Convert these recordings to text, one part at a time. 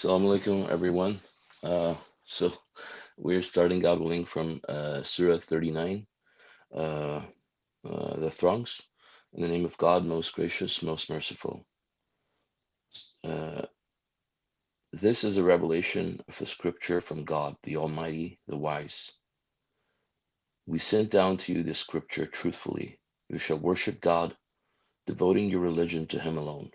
Salãmun Alaykum, everyone. So we're starting out reading from Surah 39, uh, the throngs. In the name of God, most gracious, most merciful. Uh, this is a revelation of the scripture from God, the Almighty, the Wise. We sent down to you this scripture truthfully. You shall worship God, devoting your religion to Him alone.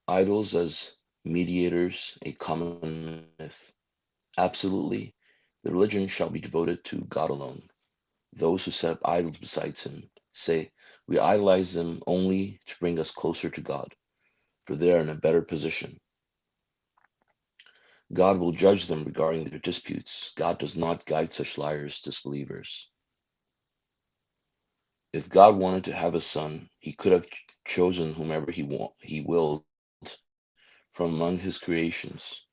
Idols as mediators, a common myth. Absolutely, the religion shall be devoted to God alone. Those who set up idols besides him say, we idolize them only to bring us closer to God, for they are in a better position. God will judge them regarding their disputes. God does not guide such liars, disbelievers. If God wanted to have a son, he could have chosen whomever he willed from among his creations.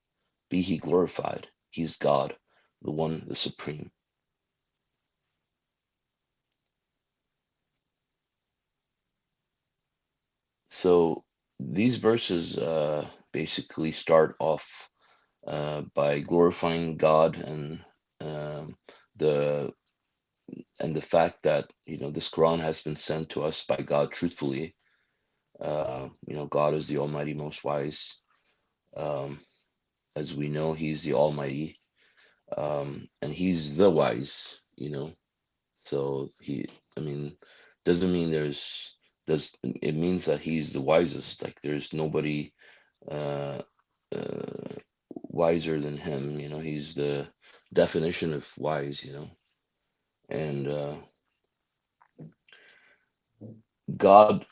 Be he glorified. He is God, the one, the supreme. So these verses basically start off by glorifying God um, the the fact that this Quran has been sent to us by God truthfully. God is the Almighty, most wise. Um, as we know, He's the Almighty, and He's the wise. So I mean, doesn't mean does it means that He's the wisest. Like there's nobody uh, uh, wiser than him. He's the definition of wise. And God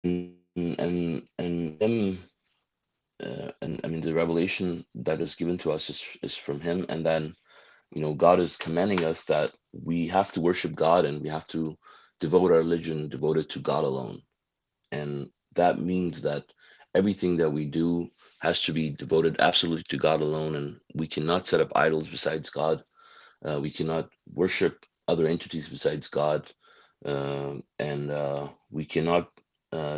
and him, and I mean the revelation that is given to us is from him. And then God is commanding us that we have to worship God and we have to devote our religion devoted to God alone. And that means that everything that we do has to be devoted absolutely to God alone, and we cannot set up idols besides God. We cannot worship other entities besides God, and we cannot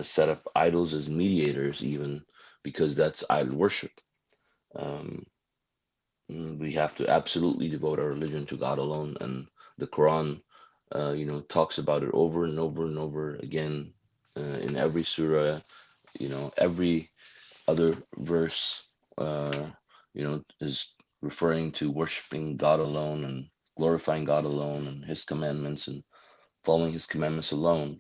set up idols as mediators, even because that's idol worship. Um, we have to absolutely devote our religion to God alone, and the Quran, talks about it over and over and over again in every surah. Every other verse, is referring to worshiping God alone and glorifying God alone and His commandments and following His commandments alone.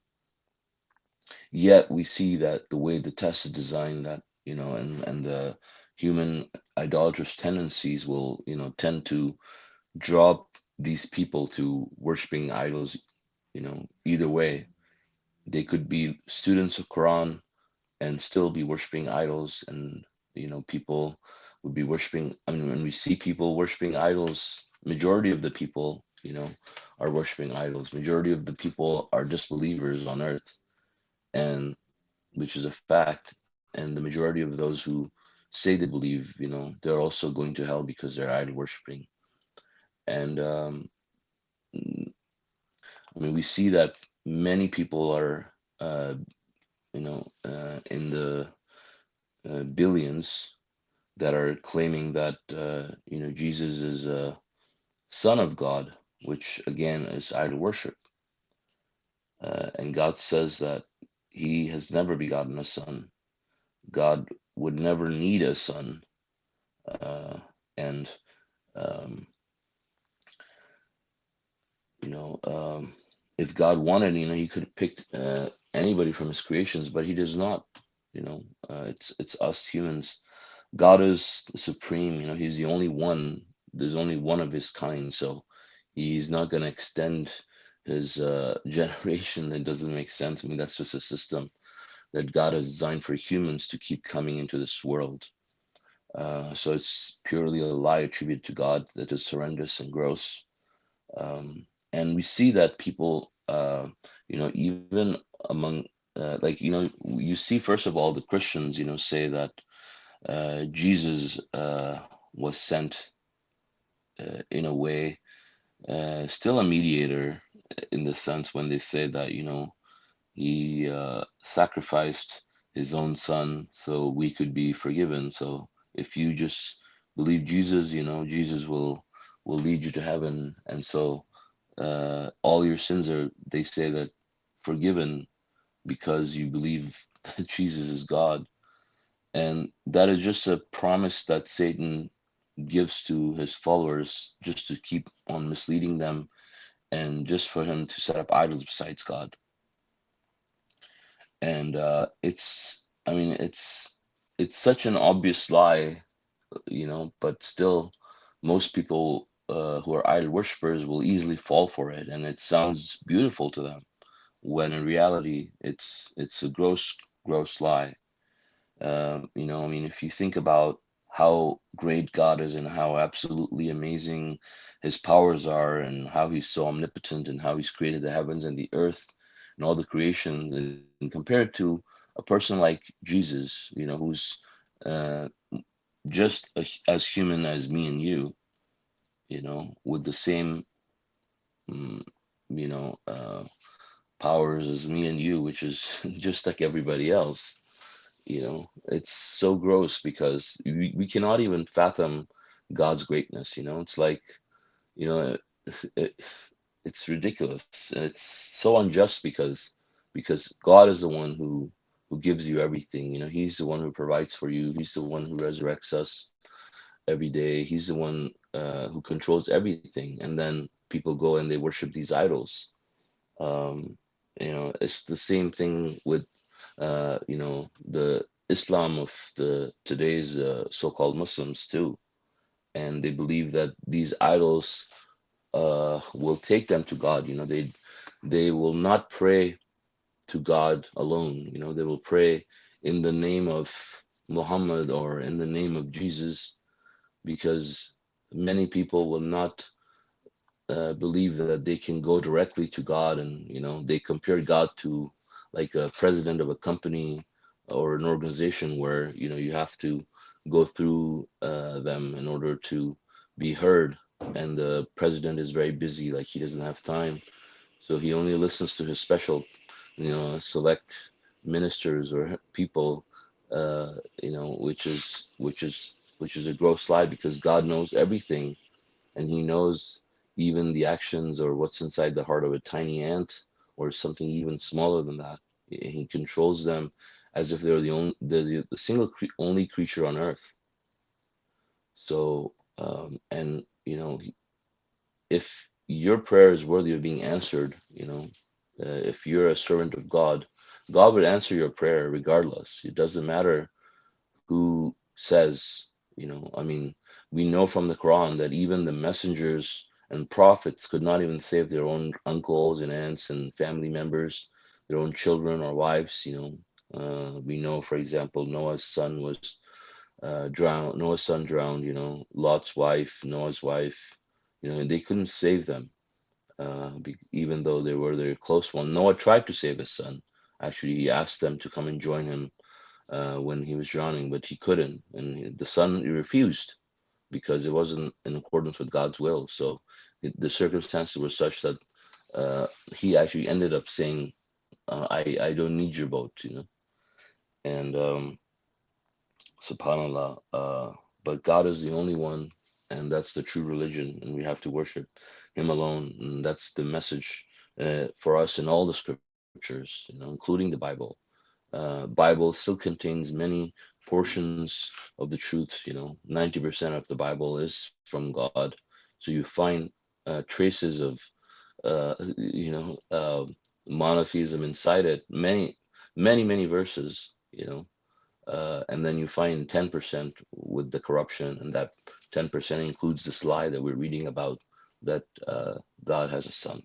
Yet we see that the way the test is designed, that and the human idolatrous tendencies will tend to draw these people to worshiping idols. Either way, they could be students of Quran and still be worshiping idols, and people would be worshiping. I mean, when we see people worshiping idols, majority of the people are worshiping idols. Majority of the people are disbelievers on earth, and which is a fact. And the majority of those who say they believe, they're also going to hell because they're idol worshiping. And I mean, we see that many people are in the billions that are claiming that Jesus is a son of God, which again is idol worship. And God says that He has never begotten a son. God would never need a son, and um, you know, if God wanted, He could have picked anybody from His creations, but He does not. It's us humans. God is the supreme. He's the only one. There's only one of His kind, so He's not going to extend His generation. That doesn't make sense. I mean, that's just a system that God has designed for humans to keep coming into this world. So it's purely a lie attributed to God that is horrendous and gross. And we see that people, even among, like, you see, first of all, the Christians, say that Jesus was sent in a way, still a mediator in the sense when they say that, he sacrificed his own son so we could be forgiven. So if you just believe Jesus, Jesus will lead you to heaven. And so all your sins are, they say that, forgiven because you believe that Jesus is God. And that is just a promise that Satan gives to his followers just to keep on misleading them and just for him to set up idols besides God. And I mean, it's such an obvious lie, but still, most people who are idol worshippers will easily fall for it, and it sounds beautiful to them, when in reality, it's a gross lie. I mean, if you think about how great God is and how absolutely amazing his powers are and how he's so omnipotent and how he's created the heavens and the earth and all the creations, and compared to a person like Jesus, who's uh, just as human as me and you, with the same, mm, you know, uh, powers as me and you, which is just like everybody else. It's so gross because we cannot even fathom God's greatness. It's like, you know it, it's ridiculous, and it's so unjust because God is the one who gives you everything. He's the one who provides for you. He's the one who resurrects us every day. He's the one who controls everything, and then people go and they worship these idols. um, it's the same thing with the Islam of the today's so-called Muslims too, and they believe that these idols will take them to God. They will not pray to God alone. They will pray in the name of Muhammad or in the name of Jesus, because many people will not believe that they can go directly to God, and they compare God to like a president of a company or an organization where you have to go through them in order to be heard, and the president is very busy, like he doesn't have time, so he only listens to his special, select ministers or people, which is a gross lie, because God knows everything, and he knows even the actions or what's inside the heart of a tiny ant or something even smaller than that. He controls them as if they're the single only creature on earth. So and if your prayer is worthy of being answered, if you're a servant of God, God would answer your prayer regardless. It doesn't matter who says, I mean, we know from the Quran that even the messengers and prophets could not even save their own uncles and aunts and family members, their own children or wives. We know, for example, Noah's son drowned. Lot's wife, Noah's wife. And they couldn't save them, even though they were their close one. Noah tried to save his son. Actually, he asked them to come and join him when he was drowning, but he couldn't, and the son refused because it wasn't in accordance with God's will. So the circumstances were such that he actually ended up saying, "I don't need your boat," and Subhanallah. But God is the only one, and that's the true religion, and we have to worship Him alone, and that's the message for us in all the scriptures, including the Bible. Bible still contains many portions of the truth. 90% of the Bible is from God. So you find traces of, monotheism inside it. Many, many, many verses. And then you find 10% with the corruption, and that 10% includes this lie that we're reading about, that God has a son.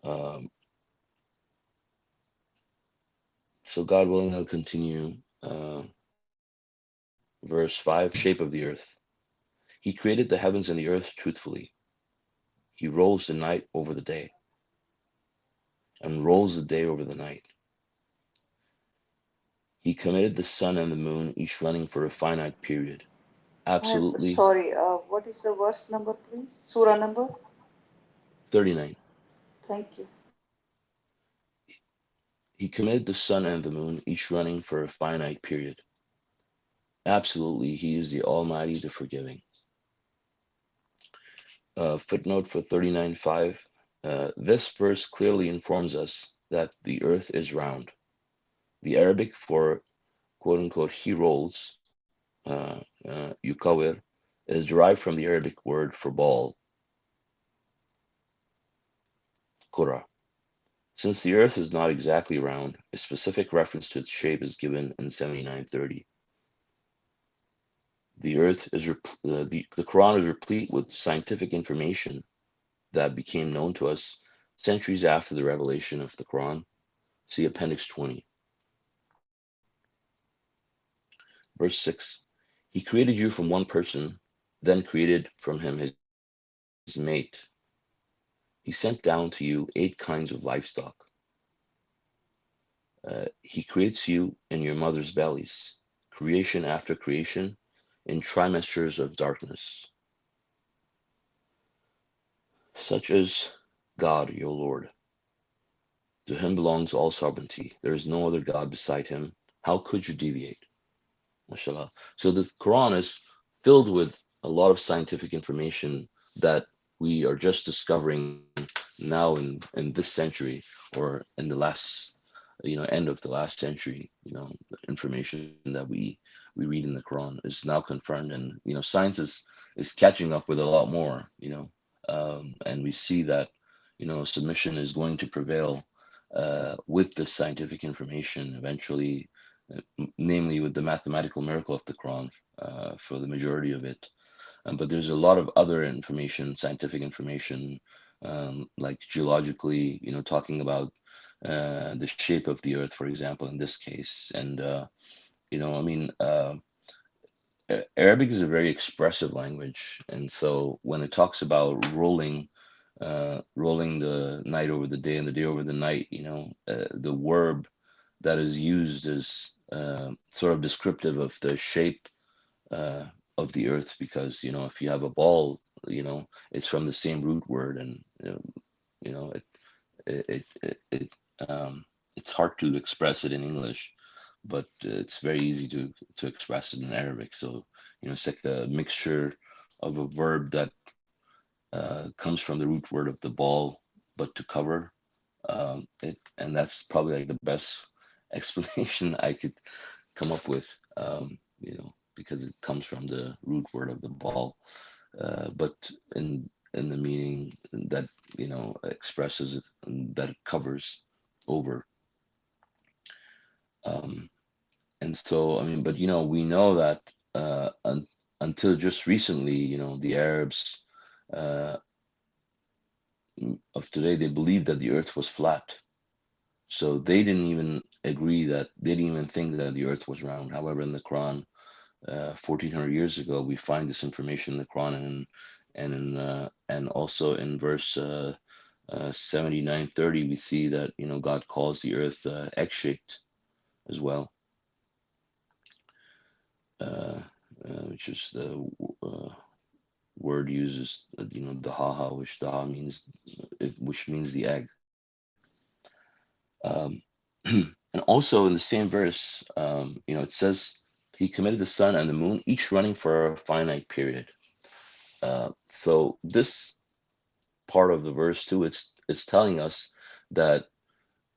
Um, so God willing, I'll continue. Verse 5, shape of the earth. He created the heavens and the earth truthfully. He rolls the night over the day and rolls the day over the night. He committed the sun and the moon, each running for a finite period. Absolutely. Sorry, what is the verse number, please? Surah number? 39. Thank you. He committed the sun and the moon, each running for a finite period. Absolutely, he is the Almighty, the Forgiving. Footnote for 39.5. This verse clearly informs us that the earth is round. The Arabic for quote unquote he rolls, yukawir, is derived from the Arabic word for ball, kura. Since the earth is not exactly round, a specific reference to its shape is given in 7930. The earth is the Quran is replete with scientific information that became known to us centuries after the revelation of the Quran. See Appendix 20. Verse 6. He created you from one person, then created from him his mate. He sent down to you 8 kinds of livestock. He creates you in your mother's bellies, creation after creation, in trimesters of darkness. Such is God, your Lord. To him belongs all sovereignty. There is no other God beside him. How could you deviate? Masha Allah. So the Quran is filled with a lot of scientific information that we are just discovering now in this century, or in the last, end of the last century. The information that we read in the Quran is now confirmed, and science is catching up with a lot more. And we see that submission is going to prevail with the scientific information eventually, namely with the mathematical miracle of the Quran, for the majority of it. But there's a lot of other information, scientific information, like geologically, talking about the shape of the earth, for example, in this case. And, I mean, Arabic is a very expressive language. And so when it talks about rolling the night over the day and the day over the night, the verb that is used is sort of descriptive of the shape of the earth, because if you have a ball, it's from the same root word, and you know it it it, it it's hard to express it in English, but it's very easy to express it in Arabic. So it's like a mixture of a verb that comes from the root word of the ball, but to cover it, and that's probably like the best explanation I could come up with, because it comes from the root word of the ball, but in the meaning that expresses it, that it covers over. Um, and so, I mean, but we know that until just recently, the Arabs uh, of today, they believed that the Earth was flat. So they didn't even agree that they didn't even think that the Earth was round. However, in the Quran, 1400 years ago, we find this information in the Quran, and also in verse 7930, we see that God calls the earth egg-shaped as well, which is the word uses the haha, which daha means, which means the egg. Um, and also in the same verse, it says he committed the sun and the moon, each running for a finite period. So this part of the verse too, it's telling us that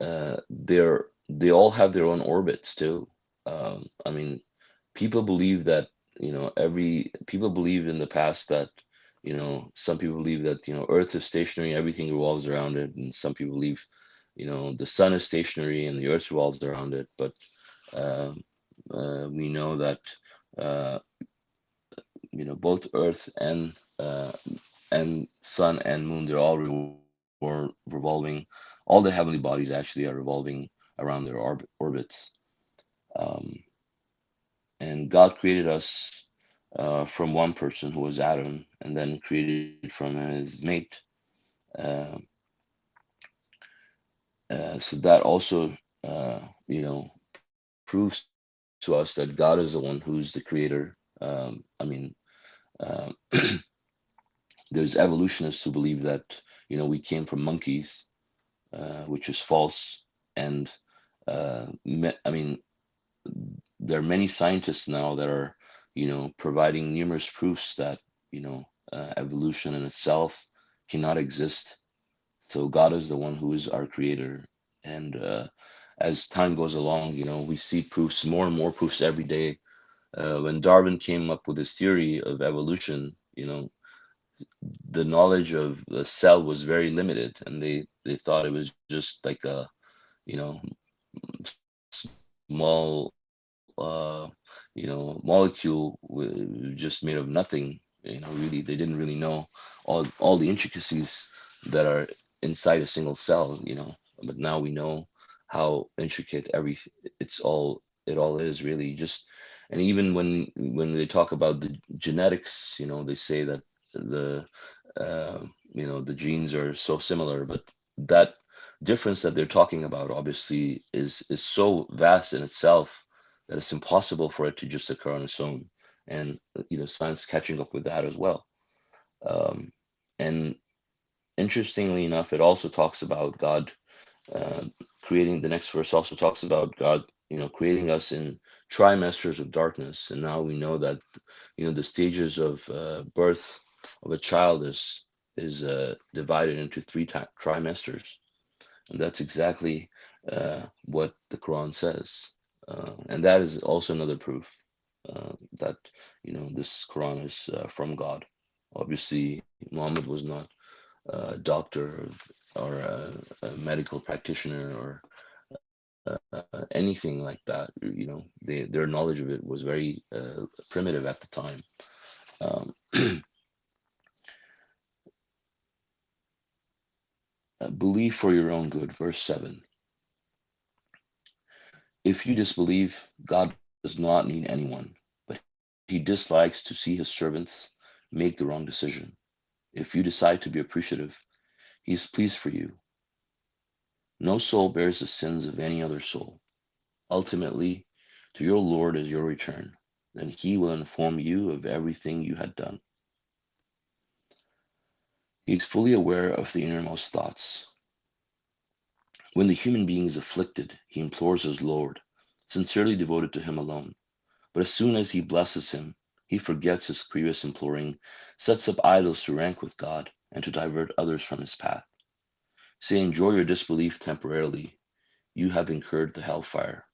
they all have their own orbits too. I mean, people believe that every people believe in the past that some people believe that Earth is stationary, everything revolves around it, and some people believe the sun is stationary and the Earth revolves around it. But uh, we know that uh, both Earth and sun and moon, they're all revolving. All the heavenly bodies actually are revolving around their orbits. Um, and God created us from one person who was Adam, and then created from his mate. Uh, so that also, proves to us that God is the one who's the creator. I mean, uh, there's evolutionists who believe that we came from monkeys, which is false, and I mean, there are many scientists now that are, providing numerous proofs that, evolution in itself cannot exist. So God is the one who is our creator. And as time goes along, we see proofs, more and more proofs every day. When Darwin came up with his theory of evolution, the knowledge of the cell was very limited, and they thought it was just like a, small, molecule just made of nothing. Really, they didn't really know all the intricacies that are inside a single cell. But now we know how intricate it all is really. Just, and even when they talk about the genetics, they say that the the genes are so similar, but that difference that they're talking about obviously is so vast in itself that it's impossible for it to just occur on its own. And science catching up with that as well. And interestingly enough, it also talks about God uh, creating. The next verse also talks about God, creating us in trimesters of darkness. And now we know that, the stages of birth of a child is divided into trimesters, and that's exactly what the Quran says. And that is also another proof that this Quran is from God. Obviously, Muhammad was not a doctor or a medical practitioner or anything like that. Their knowledge of it was very primitive at the time. Um, Believe for your own good, verse 7. If you disbelieve, God does not need anyone, but he dislikes to see his servants make the wrong decision. If you decide to be appreciative, he is pleased for you. No soul bears the sins of any other soul. Ultimately, to your Lord is your return. Then he will inform you of everything you had done. He is fully aware of the innermost thoughts. When the human being is afflicted, he implores his Lord, sincerely devoted to him alone. But as soon as he blesses him, he forgets his previous imploring, sets up idols to rank with God, and to divert others from his path. Say, enjoy your disbelief temporarily. You have incurred the hellfire.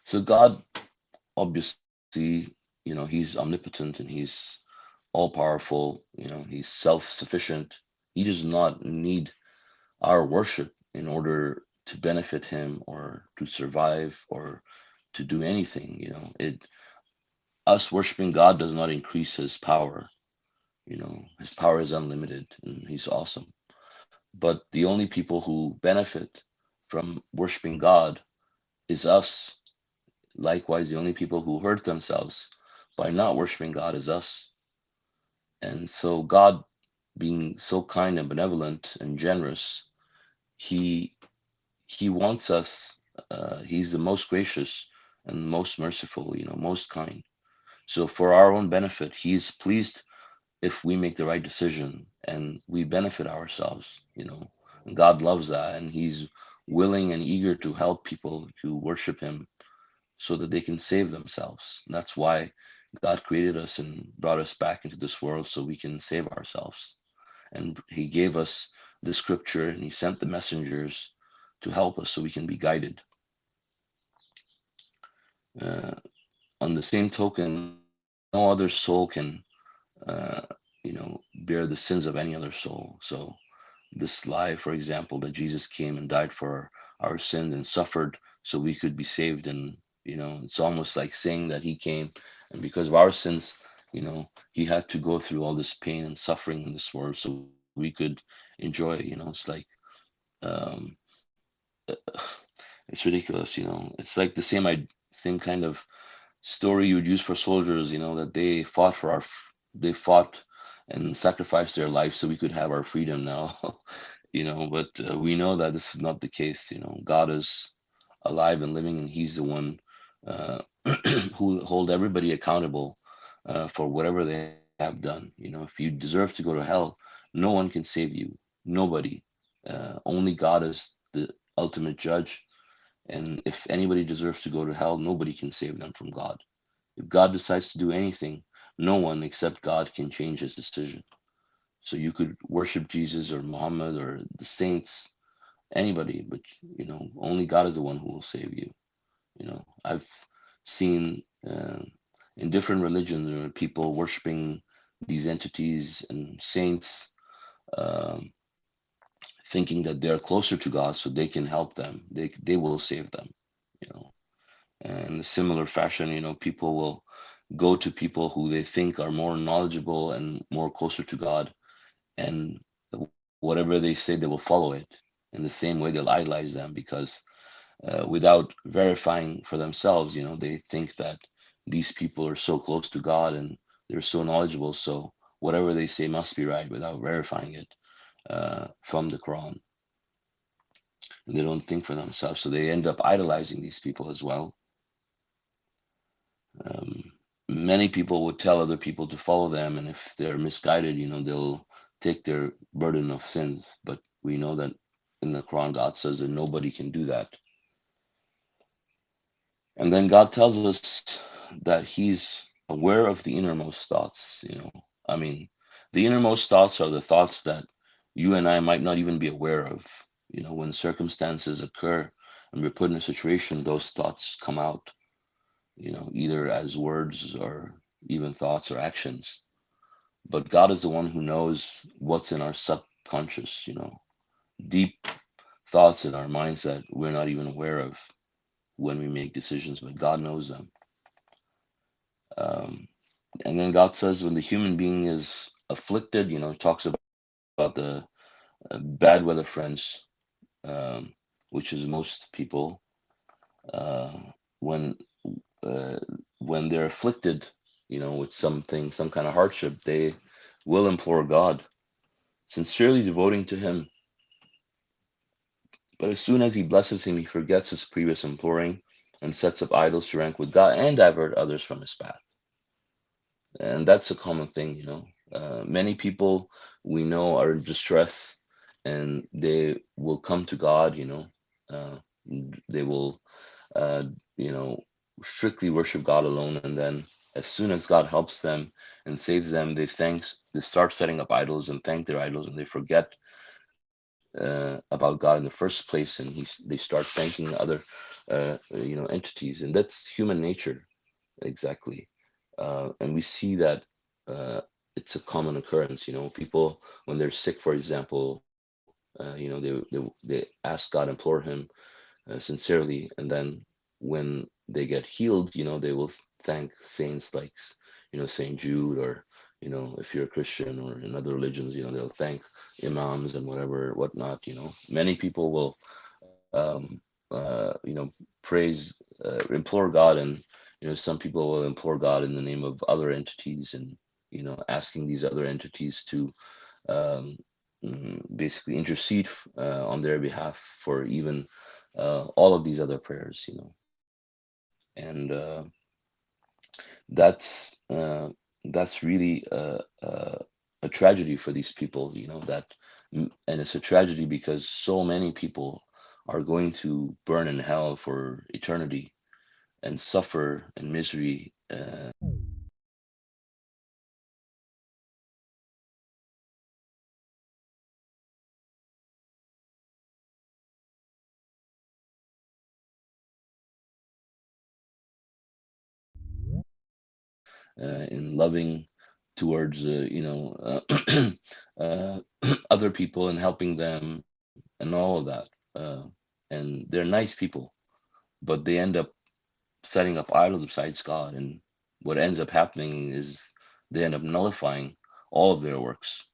So God, obviously, he's omnipotent and he's all powerful, he's self-sufficient. He does not need our worship in order to benefit him or to survive or to do anything. Us worshiping God does not increase his power. His power is unlimited and he's awesome. But the only people who benefit from worshiping God is us. Likewise, the only people who hurt themselves by not worshiping God is us. And so God, being so kind and benevolent and generous, he he wants us. He's the most gracious and most merciful, most kind. So for our own benefit, he's pleased if we make the right decision and we benefit ourselves. And God loves that, and he's willing and eager to help people to worship him so that they can save themselves. That's why God created us and brought us back into this world so we can save ourselves. And he gave us the scripture and he sent the messengers to help us so we can be guided. Uh, on the same token, no other soul can, uh, bear the sins of any other soul. So this lie, for example, that Jesus came and died for our sins and suffered so we could be saved. And, it's almost like saying that he came and because of our sins, he had to go through all this pain and suffering in this world so we could enjoy, it's like, um, it's ridiculous, it's like the same kind of story you would use for soldiers, that they fought and sacrificed their lives so we could have our freedom now. But we know that this is not the case. God is alive and living, and He's the one who hold everybody accountable for whatever they have done. If you deserve to go to hell, no one can save you. Nobody. Only God is the ultimate judge, and if anybody deserves to go to hell, nobody can save them from God. If God decides to do anything, no one except God can change his decision. So you could worship Jesus or Muhammad or the saints, anybody, but only God is the one who will save you. I've seen in different religions there are people worshiping these entities and saints, um, thinking that they're closer to God, so they can help them. They will save them. You know, and in a similar fashion, people will go to people who they think are more knowledgeable and more closer to God, and whatever they say, they will follow it. In the same way, they'll idolize them because without verifying for themselves, they think that these people are so close to God and they're so knowledgeable, so whatever they say must be right without verifying it from the Quran. And they don't think for themselves, so they end up idolizing these people as well. Um, Many people would tell other people to follow them, and if they're misguided, they'll take their burden of sins. But we know that in the Quran, God says that nobody can do that. And then God tells us that He's aware of the innermost thoughts. I mean, the innermost thoughts are the thoughts that you and I might not even be aware of. When circumstances occur and we're put in a situation, those thoughts come out, either as words or even thoughts or actions. But God is the one who knows what's in our subconscious, deep thoughts in our minds that we're not even aware of when we make decisions, but God knows them. Um, and then God says when the human being is afflicted, talks about the bad weather friends, um, which is most people, uh, when uh, when they're afflicted, with something, some kind of hardship, they will implore God, sincerely devoting to Him. But as soon as He blesses him, he forgets his previous imploring and sets up idols to rank with God and divert others from His path. And that's a common thing. Many people we know are in distress, and they will come to God. Uh, they will, uh, you know, strictly worship God alone, and then as soon as God helps them and saves them, they start setting up idols and thank their idols, and they forget about God in the first place, and they start thanking other, entities, and that's human nature exactly. And we see that uh, it's a common occurrence. People when they're sick, for example, they ask God, implore Him sincerely, and then when they get healed, they will thank saints like Saint Jude, or if you're a Christian or in other religions, they'll thank imams and whatnot. Many people will praise, implore God, and some people will implore God in the name of other entities, and asking these other entities to um, basically intercede on their behalf for even all of these other prayers. And that's that's really a tragedy for these people. And it's a tragedy because so many people are going to burn in hell for eternity and suffer in misery. In loving towards other people and helping them and all of that. And they're nice people, but they end up setting up idols besides God, and what ends up happening is they end up nullifying all of their works.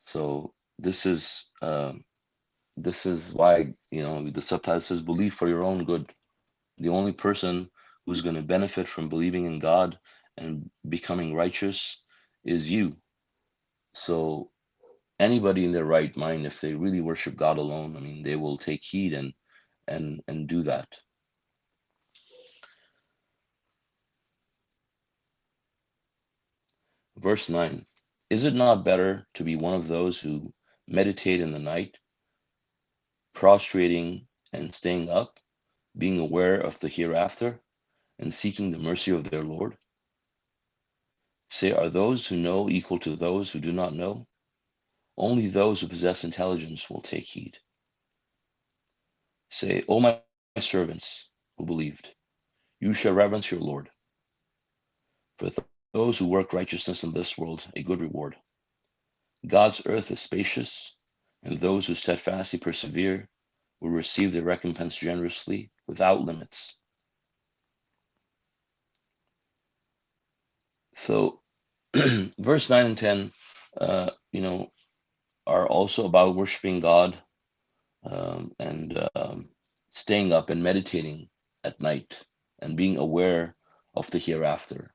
So this is why the subtitle says believe for your own good. The only person who's going to benefit from believing in God and becoming righteous is you. So anybody in their right mind, if they really worship God alone, I mean, they will take heed and do that. Verse 9. Is it not better to be one of those who meditate in the night, prostrating and staying up, being aware of the hereafter, and seeking the mercy of their Lord? Say, are those who know equal to those who do not know? Only those who possess intelligence will take heed. Say, O my servants who believed, you shall reverence your Lord. For those who work righteousness in this world, a good reward. God's earth is spacious, and those who steadfastly persevere will receive their recompense generously without limits. So, verse 9 and 10, are also about worshiping God, and staying up and meditating at night and being aware of the hereafter.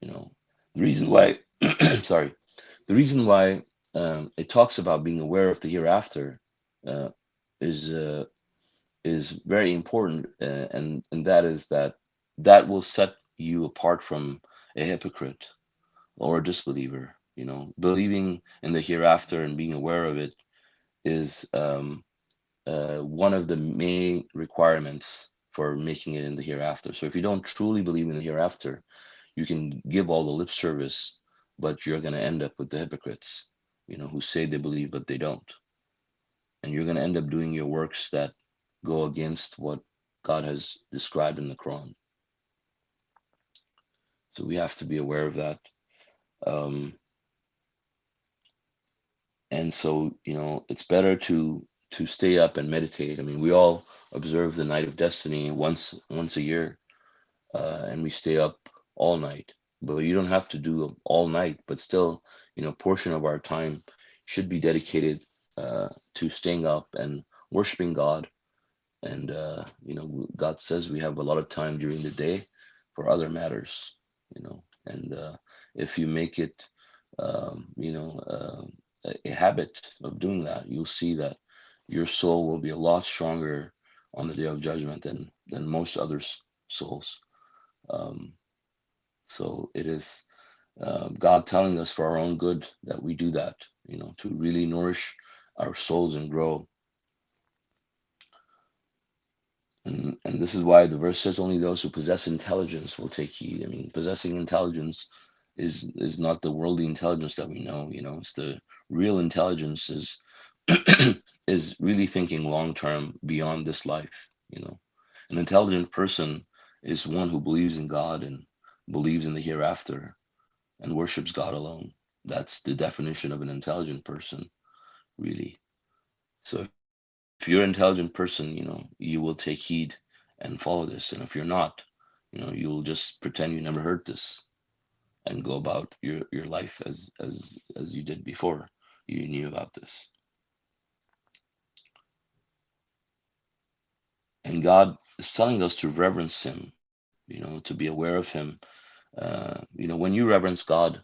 You know, the reason why, sorry, the reason why it talks about being aware of the hereafter uh, is uh, is very important, and that is that will set you apart from a hypocrite or a disbeliever. Believing in the hereafter and being aware of it is one of the main requirements for making it in the hereafter. So if you don't truly believe in the hereafter, you can give all the lip service, but you're going to end up with the hypocrites, who say they believe but they don't, and you're going to end up doing your works that go against what God has described in the Quran. So we have to be aware of that. Um, and so it's better to stay up and meditate. I mean, we all observe the night of destiny once a year, and we stay up all night. But you don't have to do all night, but still, portion of our time should be dedicated to staying up and worshiping God. And God says we have a lot of time during the day for other matters. And if you make it, a habit of doing that, you'll see that your soul will be a lot stronger on the day of judgment than most others' souls. Um, so it is God telling us for our own good that we do that, to really nourish our souls and grow. And this is why the verse says only those who possess intelligence will take heed. I mean, possessing intelligence is not the worldly intelligence that we know. It's the real intelligence is really thinking long term beyond this life. An intelligent person is one who believes in God and believes in the hereafter and worships God alone. That's the definition of an intelligent person, really. So if you're an intelligent person, you will take heed and follow this. And if you're not, you'll just pretend you never heard this and go about your life as you did before you knew about this. And God is telling us to reverence Him, to be aware of Him. When you reverence God,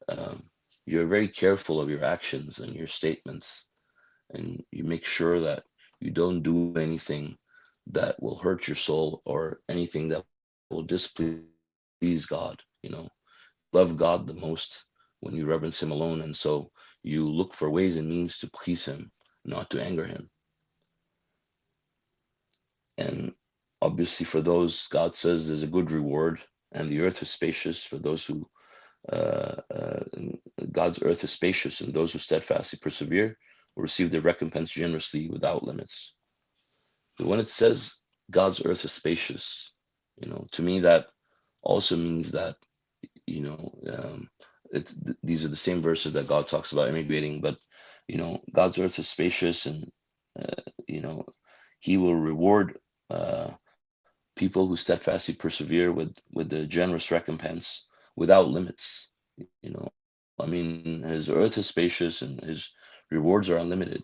um, you're very careful of your actions and your statements, and you make sure that you don't do anything that will hurt your soul or anything that will displease God. You love God the most when you reverence Him alone, and so you look for ways and means to please Him, not to anger Him. And obviously, for those, God says there's a good reward, and the earth is spacious for those who. Uh, uh, God's earth is spacious, and those who steadfastly persevere will receive their recompense generously without limits. But when it says God's earth is spacious, to me that also means that you know um, these are the same verses that God talks about immigrating, but God's earth is spacious, and you know He will reward people who steadfastly persevere with the generous recompense without limits. I mean, His earth is spacious and His rewards are unlimited.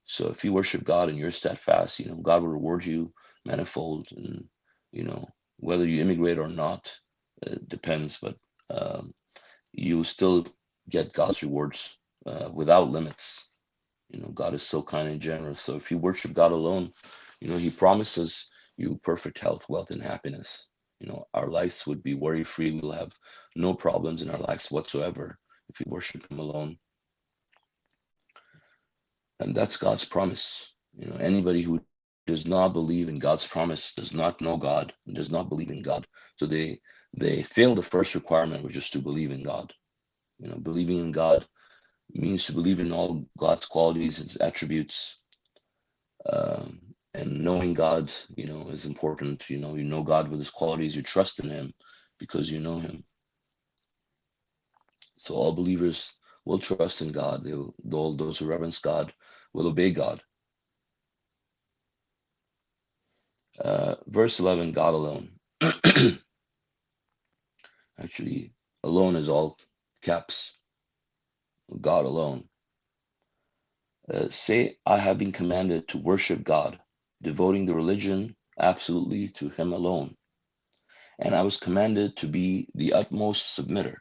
So if you worship God and you're steadfast, God will reward you manifold. And whether you immigrate or not, it depends, but um, you still get God's rewards without limits. God is so kind and generous. So if you worship God alone, He promises you perfect health, wealth, and happiness. Our lives would be worry free. We'll have no problems in our lives whatsoever if we worship Him alone. And that's God's promise. Anybody who does not believe in God's promise does not know God and does not believe in God. So they fail the first requirement, which is to believe in God. Believing in God means to believe in all God's qualities, His attributes, and knowing God, is important. You know God with His qualities. You trust in Him because you know Him. So all believers will trust in God. All those who reverence God will obey God. Verse 11, God alone. Actually, alone is all caps. God alone. Say, I have been commanded to worship God, devoting the religion absolutely to Him alone. And I was commanded to be the utmost submitter.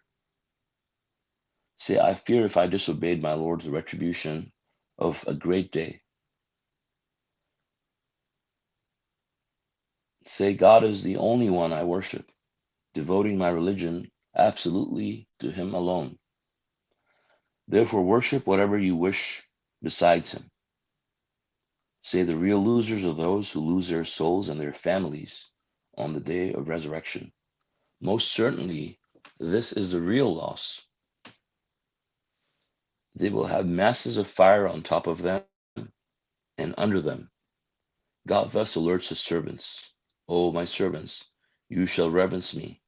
Say, I fear if I disobeyed my Lord the retribution of a great day. Say, God is the only one I worship, devoting my religion absolutely to Him alone. Therefore, worship whatever you wish besides Him. Say, the real losers are those who lose their souls and their families on the day of resurrection. Most certainly, this is the real loss. They will have masses of fire on top of them and under them. God thus alerts His servants, O my servants, you shall reverence me.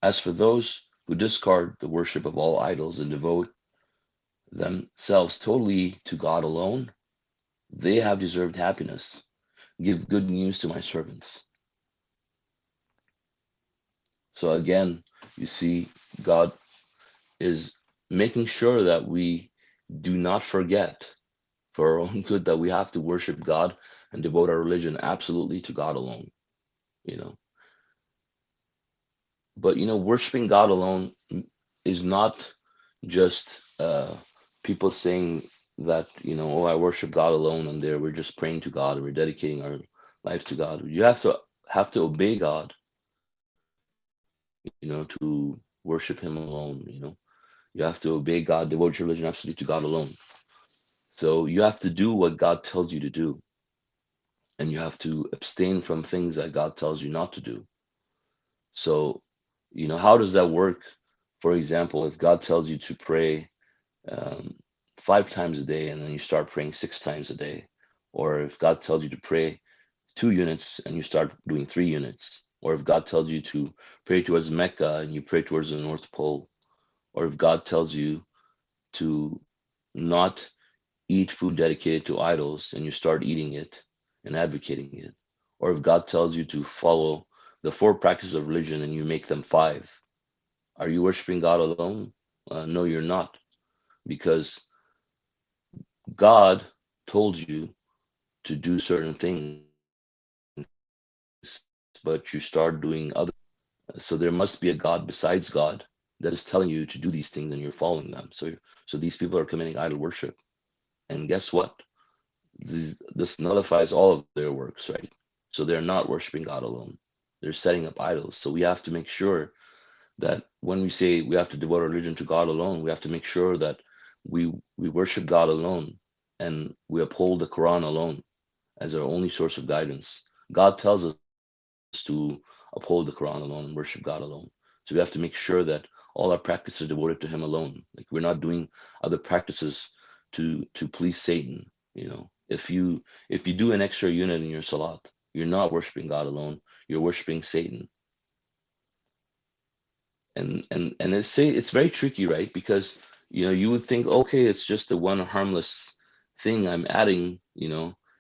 As for those who discard the worship of all idols and devote themselves totally to God alone, they have deserved happiness. Give good news to my servants. So again, you see, God is making sure that we do not forget for our own good that we have to worship God and devote our religion absolutely to God alone, you know. But worshiping God alone is not just people saying that, oh, I worship God alone, and there we're just praying to God and we're dedicating our life to God. You have to obey God, to worship Him alone. You have to obey God, devote your religion absolutely to God alone. So you have to do what God tells you to do, and you have to abstain from things that God tells you not to do. So, how does that work? For example, if God tells you to pray um, 5 times a day and then you start praying 6 times a day, or if God tells you to pray 2 units and you start doing 3 units, or if God tells you to pray towards Mecca and you pray towards the North Pole, or if God tells you to not eat food dedicated to idols and you start eating it and advocating it, or if God tells you to follow the 4 practices of religion and you make them 5, are you worshiping God alone? No, you're not, because God told you to do certain things, but you start doing other things. So there must be a God besides God that is telling you to do these things and you're following them. So these people are committing idol worship. And guess what? This nullifies all of their works, right? So they're not worshiping God alone. They're setting up idols. So we have to make sure that when we say we have to devote our religion to God alone, we have to make sure that we worship God alone and we uphold the Quran alone as our only source of guidance. God tells us to uphold the Quran alone and worship God alone. So we have to make sure that all our practices are devoted to Him alone. Like we're not doing other practices to please Satan. If you do an extra unit in your salat, you're not worshiping God alone. You're worshiping Satan. And it's very tricky, right? Because you would think, okay, it's just the one harmless thing I'm adding.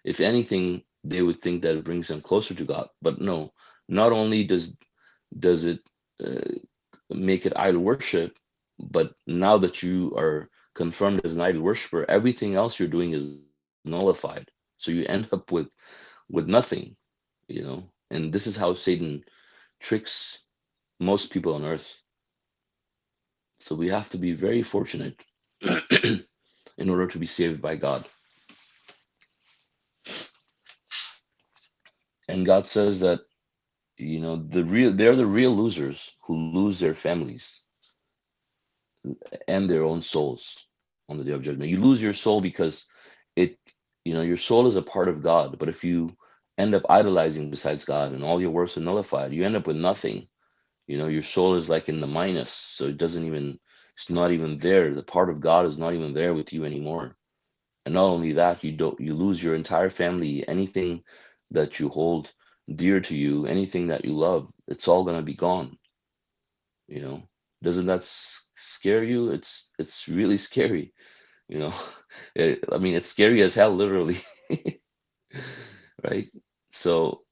If anything, they would think that it brings them closer to God. But no, not only does it uh, make it idol worship, but now that you are confirmed as an idol worshiper, everything else you're doing is nullified. So you end up with nothing. And this is how Satan tricks most people on earth. So we have to be very fortunate in order to be saved by God. And God says that they're the real losers who lose their families and their own souls. on the day of judgment. You lose your soul because it, your soul is a part of God. But if you end up idolizing besides God and all your works are nullified, you end up with nothing. Your soul is like in the minus, so it's not even there. The part of God is not even there with you anymore. And not only that, you lose your entire family, anything that you hold dear to you, anything that you love, it's all gonna be gone. You know, doesn't that scare you? It's really scary. You know, I mean, it's scary as hell, literally, right? So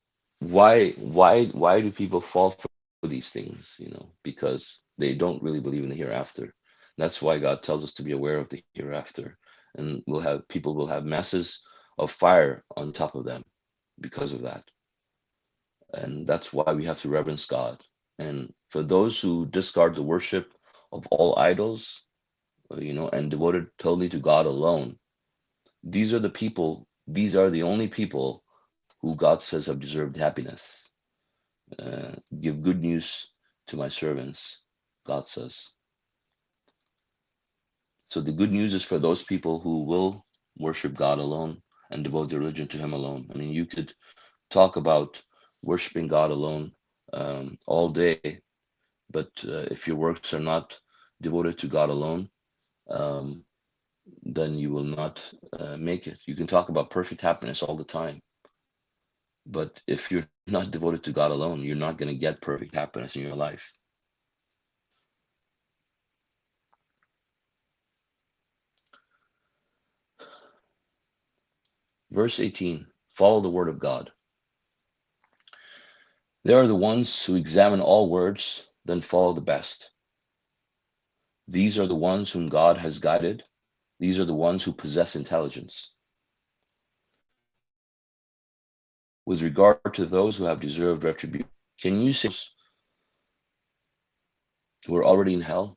why do people fall for these things? Because they don't really believe in the hereafter. That's why God tells us to be aware of the hereafter, and people will have masses of fire on top of them because of that. And that's why we have to reverence God. And for those who discard the worship of all idols, and devoted totally to God alone, these are the only people who God says have deserved happiness. Give good news to my servants, God says. So the good news is for those people who will worship God alone and devote their religion to Him alone. I mean, you could talk about worshiping God alone all day, but if your works are not devoted to God alone, um, then you will not make it. You can talk about perfect happiness all the time, but if you're not devoted to God alone, you're not going to get perfect happiness in your life. Verse 18, follow the word of God. They are the ones who examine all words, then follow the best. These are the ones whom God has guided. These are the ones who possess intelligence. With regard to those who have deserved retribution, can you say who are already in hell?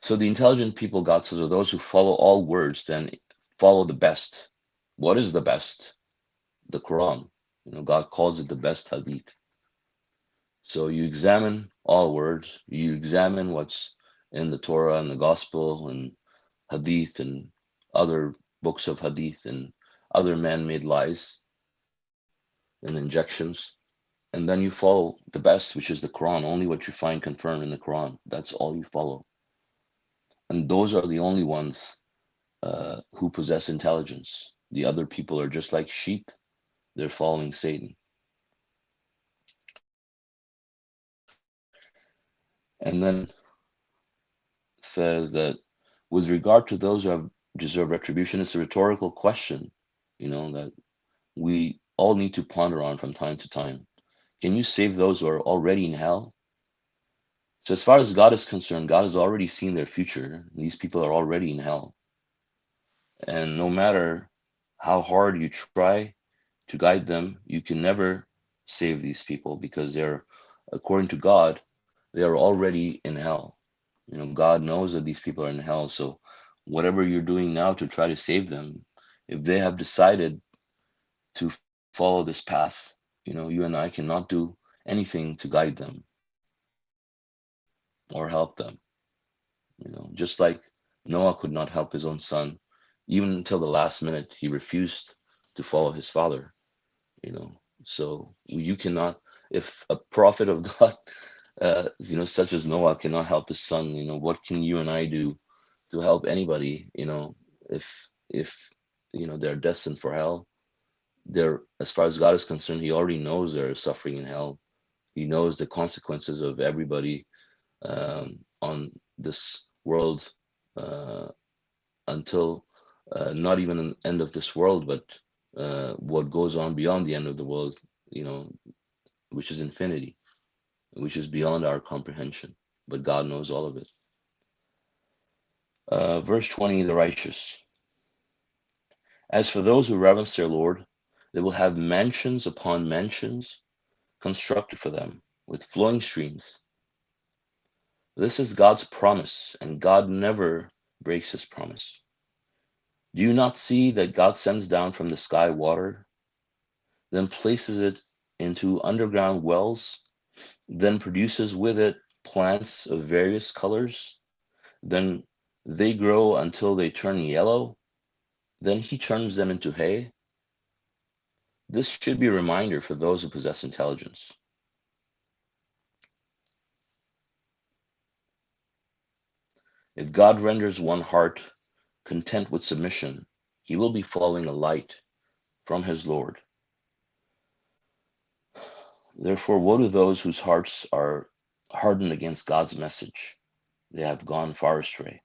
So the intelligent people, God says, are those who follow all words, then follow the best. What is the best? The Quran. God calls it the best hadith. So you examine all words, you examine what's in the Torah and the Gospel and Hadith and other books of Hadith and other man-made lies and injections, and then you follow the best, which is the Quran, only what you find confirmed in the Quran. That's all you follow. And those are the only ones who possess intelligence. The other people are just like sheep, they're following Satan. And then says that with regard to those who have deserved retribution, it's a rhetorical question, that we all need to ponder on from time to time. Can you save those who are already in hell? So as far as God is concerned, God has already seen their future. These people are already in hell. And no matter how hard you try to guide them, you can never save these people because according to God, they are already in hell. God knows that these people are in hell. So whatever you're doing now to try to save them, if they have decided to follow this path, you and I cannot do anything to guide them or help them. Just like Noah could not help his own son, even until the last minute, he refused to follow his father. So you cannot, if a prophet of God, such as Noah cannot help his son, what can you and I do to help anybody? If they're destined for hell, they're, as far as God is concerned, He already knows they're suffering in hell. He knows the consequences of everybody on this world uh, until not even an end of this world, but what goes on beyond the end of the world, you know, which is infinity, which is beyond our comprehension. But God knows all of it. Verse 20, the righteous. As for those who reverence their Lord, they will have mansions upon mansions constructed for them with flowing streams. This is God's promise, and God never breaks His promise. Do you not see that God sends down from the sky water, then places it into underground wells, then produces with it plants of various colors, then they grow until they turn yellow, then he turns them into hay. This should be a reminder for those who possess intelligence. If God renders one heart content with submission, he will be following a light from his Lord. Therefore, woe to those whose hearts are hardened against God's message. They have gone far astray.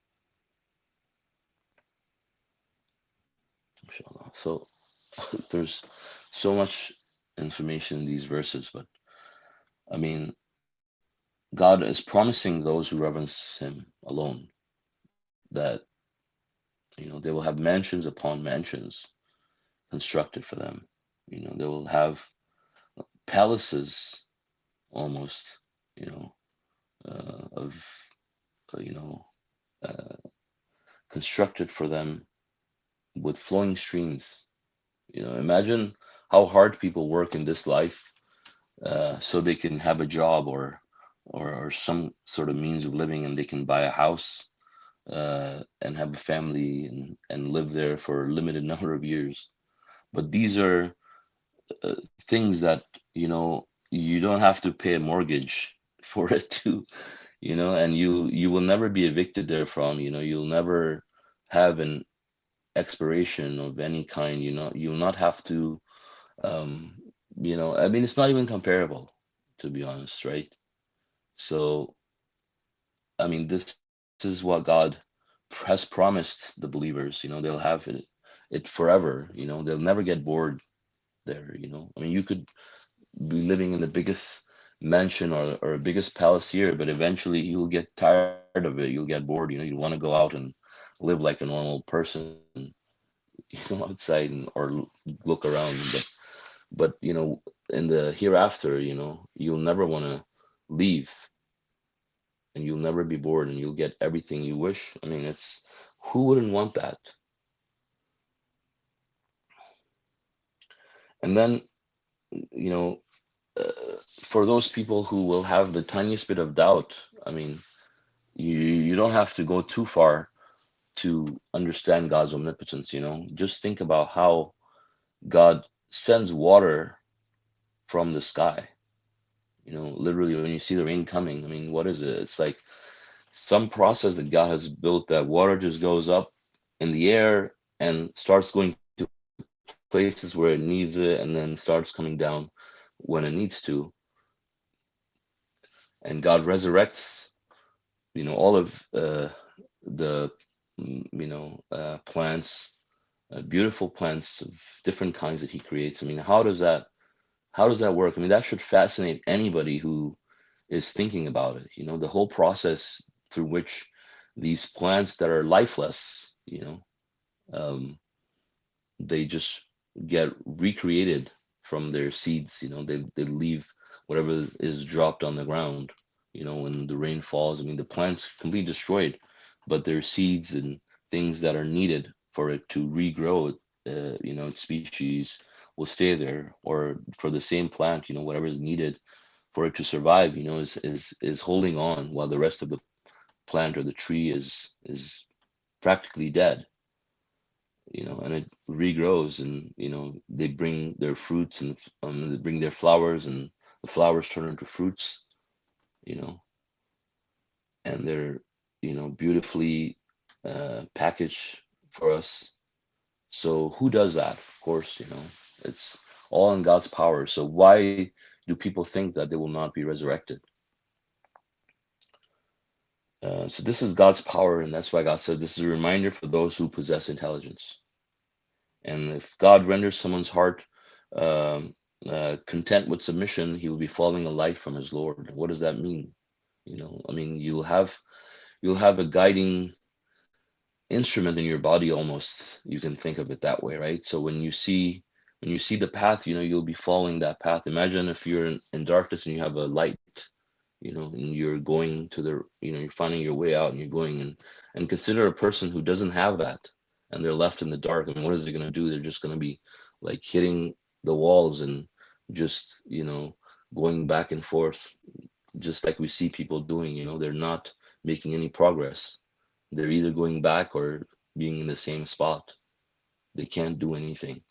Inshallah. So there's so much information in these verses, but I mean, God is promising those who reverence him alone that they will have mansions upon mansions constructed for them. They will have palaces almost, of you know uh, constructed for them with flowing streams. Imagine how hard people work in this life, so they can have a job or some sort of means of living, and they can buy a house, and have a family and live there for a limited number of years. But these are things that you don't have to pay a mortgage for it to, and you will never be evicted therefrom. You'll never have an expiration of any kind. You'll not have to, um I mean, it's not even comparable, to be honest, right? So I mean, this is what God has promised the believers. They'll have it forever. They'll never get bored there. I mean, you could be living in the biggest mansion or biggest palace here, but eventually you'll get tired of it. You'll get bored. You want to go out and live like a normal person, outside or look around. But in the hereafter, you'll never want to leave, and you'll never be bored, and you'll get everything you wish. I mean, it's who wouldn't want that? And then, you know, for those people who will have the tiniest bit of doubt, I mean, you don't have to go too far to understand God's omnipotence. Just think about how God sends water from the sky. Literally, when you see the rain coming, I mean, what is it? It's like some process that God has built, that water just goes up in the air and starts going to places where it needs it, and then starts coming down when it needs to. And God resurrects, all of the plants, beautiful plants of different kinds that He creates. I mean, how does that work? I mean, that should fascinate anybody who is thinking about it. The whole process through which these plants that are lifeless, um, they just get recreated from their seeds. They leave whatever is dropped on the ground. When the rain falls, I mean, the plant's completely destroyed, but their seeds and things that are needed for it to regrow, its species will stay there. Or for the same plant, whatever is needed for it to survive, is holding on, while the rest of the plant or the tree is practically dead. And it regrows, and they bring their fruits, and they bring their flowers, and the flowers turn into fruits, you know and they're beautifully packaged for us. So who does that? Of course, it's all in God's power. So why do people think that they will not be resurrected? So this is God's power, and that's why God said this is a reminder for those who possess intelligence. And if God renders someone's heart content with submission, he will be following a light from his Lord. What does that mean? I mean, you'll have a guiding instrument in your body, almost. You can think of it that way, right? So when you see the path, you'll be following that path. Imagine if you're in darkness and you have a light, and you're going to you're finding your way out, and you're going, and consider a person who doesn't have that, and they're left in the dark. I mean, what is they going to do? They're just going to be like hitting the walls and just, going back and forth, just like we see people doing, they're not making any progress. They're either going back or being in the same spot. They can't do anything.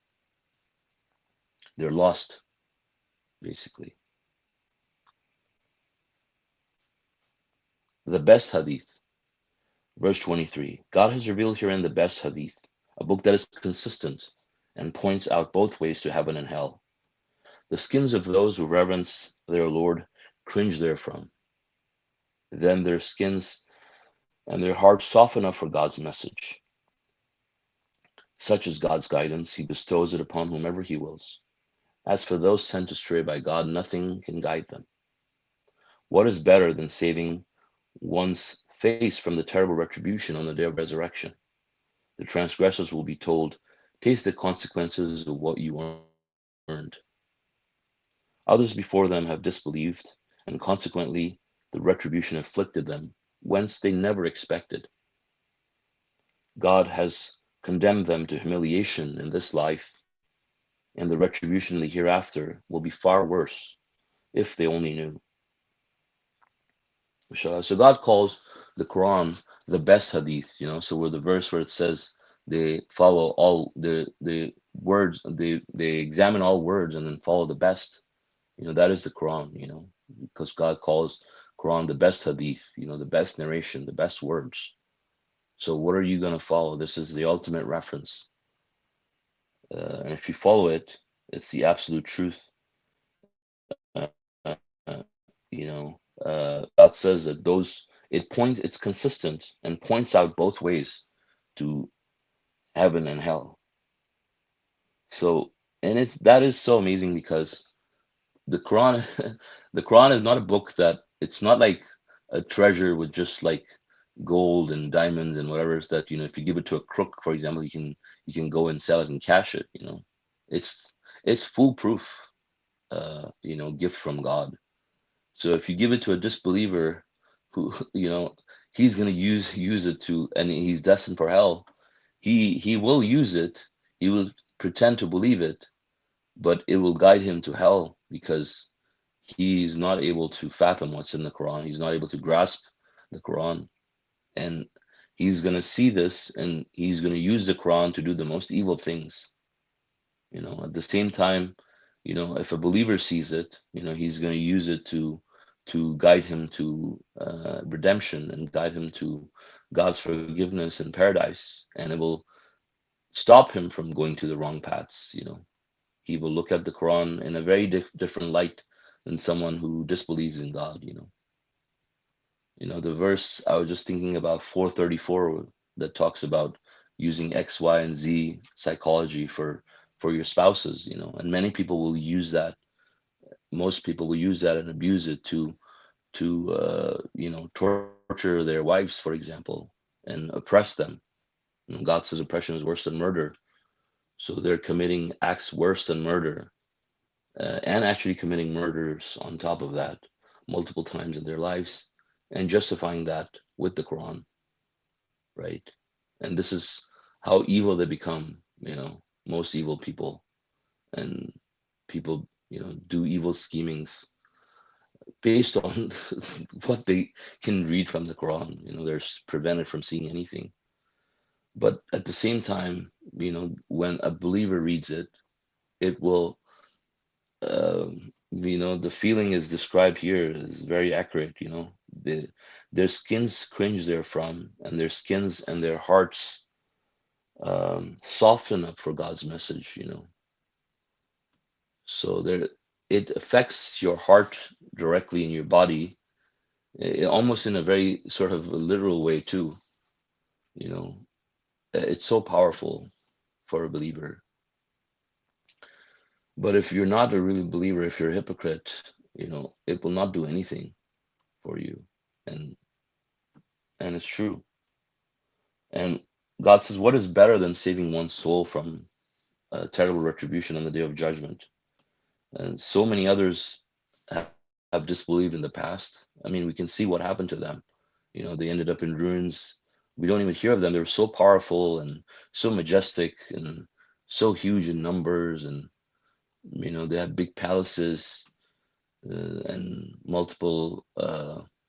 They're lost, basically. The best hadith, verse 23. God has revealed herein the best hadith, a book that is consistent and points out both ways to heaven and hell. The skins of those who reverence their Lord cringe therefrom. Then their skins and their hearts soften up for God's message. Such is God's guidance. He bestows it upon whomever he wills. As for those sent astray by God, nothing can guide them. What is better than saving one's face from the terrible retribution on the day of resurrection? The transgressors will be told, taste the consequences of what you earned. Others before them have disbelieved, and consequently the retribution afflicted them, whence they never expected. God has condemned them to humiliation in this life, and the retribution in the hereafter will be far worse if they only knew. So God calls the Quran the best hadith, So where the verse where it says they follow all the words, they examine all words and then follow the best, that is the Quran, because God calls Quran the best hadith, the best narration, the best words. So what are you going to follow? This is the ultimate reference. And if you follow it, it's the absolute truth. God says that it's consistent and points out both ways to heaven and hell. So, and that is so amazing because the Quran, the Quran is not a book that it's not like a treasure with just like gold and diamonds and whatever is that, if you give it to a crook, for example, you can go and sell it and cash it. It's it's foolproof, gift from God. So if you give it to a disbeliever who, he's going to use it to, and he's destined for hell, he will use it. He will pretend to believe it, but it will guide him to hell because he's not able to fathom what's in the Quran. He's not able to grasp the Quran, and he's going to see this, and he's going to use the Quran to do the most evil things. At the same time, if a believer sees it, he's going to use it to guide him to redemption and guide him to God's forgiveness and paradise, and it will stop him from going to the wrong paths. He will look at the Quran in a very different light than someone who disbelieves in God. The verse I was just thinking about 434 that talks about using X, Y, and Z psychology for your spouses. And many people will use that. Most people will use that and abuse it to torture their wives, for example, and oppress them. God says oppression is worse than murder. So they're committing acts worse than murder, and actually committing murders on top of that multiple times in their lives, and justifying that with the Quran, right? And this is how evil they become. Most evil people, and people, do evil schemings based on what they can read from the Quran. They're prevented from seeing anything. But at the same time, when a believer reads it, it will, the feeling is described here is very accurate. Their skins cringe therefrom, and their skins and their hearts soften up for God's message. So it affects your heart directly in your body, almost in a very sort of a literal way too. You know, it's so powerful for a believer. But if you're not a real believer, if you're a hypocrite, it will not do anything for you. And and it's true. And God says, what is better than saving one's soul from terrible retribution on the day of judgment? And so many others have disbelieved in the past. I mean, we can see what happened to them. They ended up in ruins. We don't even hear of them. They were so powerful and so majestic and so huge in numbers, and they had big palaces. and multiple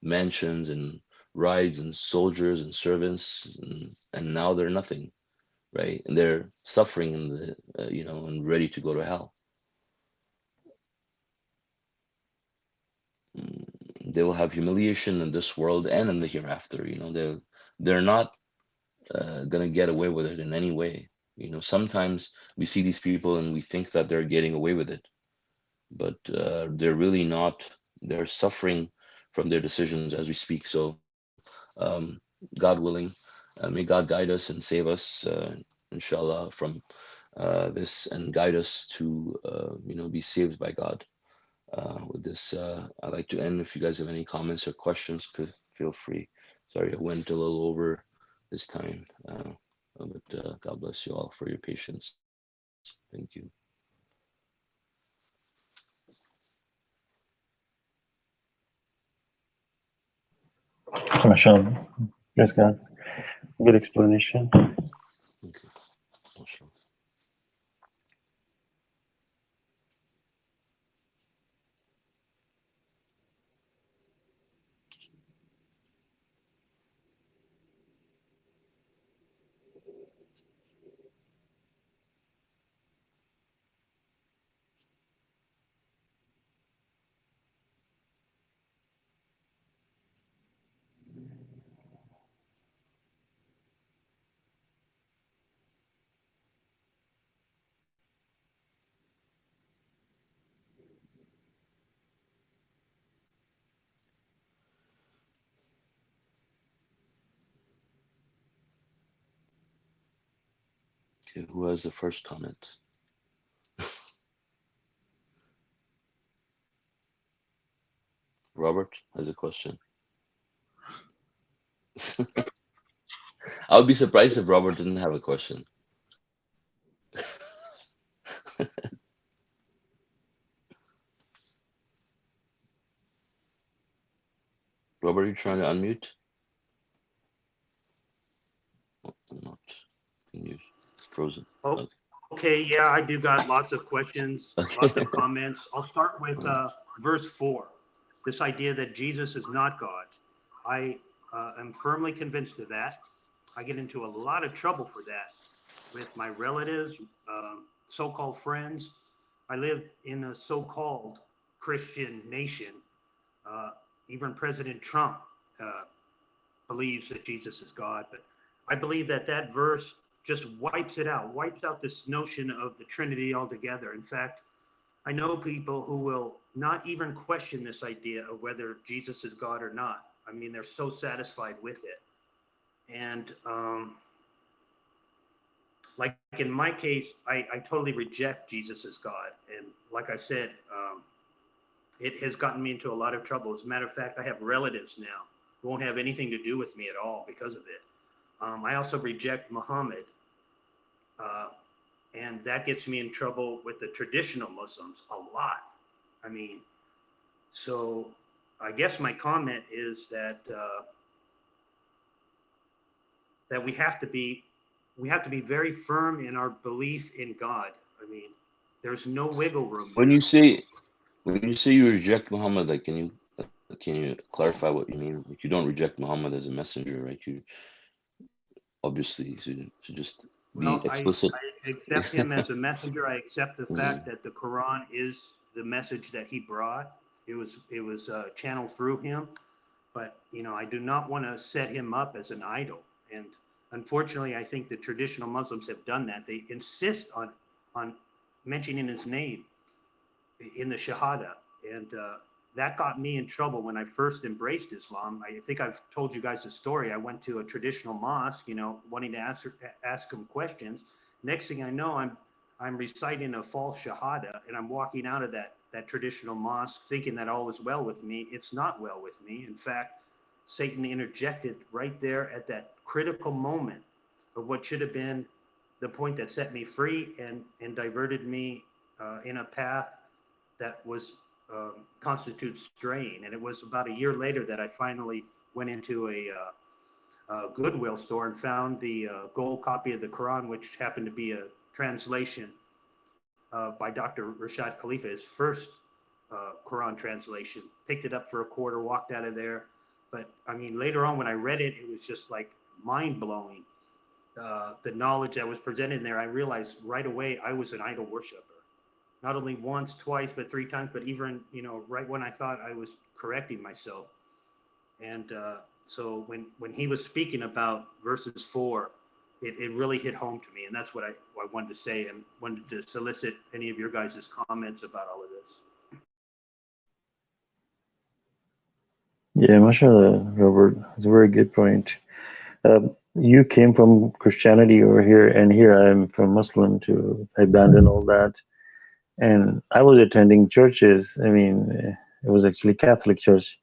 mansions and rides and soldiers and servants, and now they're nothing, right? And they're suffering in the and ready to go to hell. Mm, They will have humiliation in this world and in the hereafter. They're not gonna get away with it in any way. Sometimes we see these people and we think that they're getting away with it, but they're really not. They're suffering from their decisions as we speak. So, God willing, may God guide us and save us, inshallah, from this, and guide us to, be saved by God. With this, I'd like to end. If you guys have any comments or questions, feel free. Sorry, I went a little over this time, but God bless you all for your patience. Thank you. Masha Allah. Praise God. Good explanation. Okay. Mashallah. Okay, who has the first comment? Robert has a question. I would be surprised if Robert didn't have a question. Robert, are you trying to unmute? I'm not. I think you're frozen. Oh, Okay. okay, yeah, I do got lots of questions, lots Okay. of comments. I'll start with verse 4, this idea that Jesus is not God. I am firmly convinced of that. I get into a lot of trouble for that with my relatives, so-called friends. I live in a so-called Christian nation. Uh, Even President Trump uh, believes that Jesus is God, but I believe that that verse just wipes out this notion of the Trinity altogether. In fact, I know people who will not even question this idea of whether Jesus is God or not. I mean, they're so satisfied with it. And like in my case, I totally reject Jesus as God. And like I said, it has gotten me into a lot of trouble. As a matter of fact, I have relatives now who won't have anything to do with me at all because of it. I also reject Muhammad, uh, and that gets me in trouble with the traditional Muslims a lot. I mean, so I guess my comment is that that we have to be very firm in our belief in God. I mean, there's no wiggle room When there. you say when you say you reject Muhammad, like, can you clarify what you mean? Like, you don't reject Muhammad as a messenger, right? You obviously should just be Well, explicit. I accept him as a messenger. I accept the Yeah. fact that the Quran is the message that he brought. It was channeled through him, but I do not want to set him up as an idol. And unfortunately, I think the traditional Muslims have done that. They insist on mentioning his name in the Shahada, and that got me in trouble when I first embraced Islam. I think I've told you guys the story. I went to a traditional mosque, wanting to ask them questions. Next thing I know, I'm reciting a false Shahada, and I'm walking out of that traditional mosque thinking that all is well with me. It's not well with me. In fact, Satan interjected right there at that critical moment of what should have been the point that set me free and diverted me in a path that was constitutes strain. And it was about a year later that I finally went into a Goodwill store and found the gold copy of the Quran, which happened to be a translation by Dr. Rashad Khalifa, his first Quran translation. Picked it up for a quarter, walked out of there. But I mean, later on when I read it, it was just like mind blowing. The knowledge that was presented in there, I realized right away I was an idol worshiper. Not only once, twice, but 3 times, but even, right when I thought I was correcting myself. And so when he was speaking about verses 4, it really hit home to me. And that's what I wanted to say, and wanted to solicit any of your guys' comments about all of this. Yeah, Masha Allah, Robert. It's a very good point. You came from Christianity over here, and here I am from Muslim to abandon all that. And I was attending churches. I mean, it was actually Catholic church,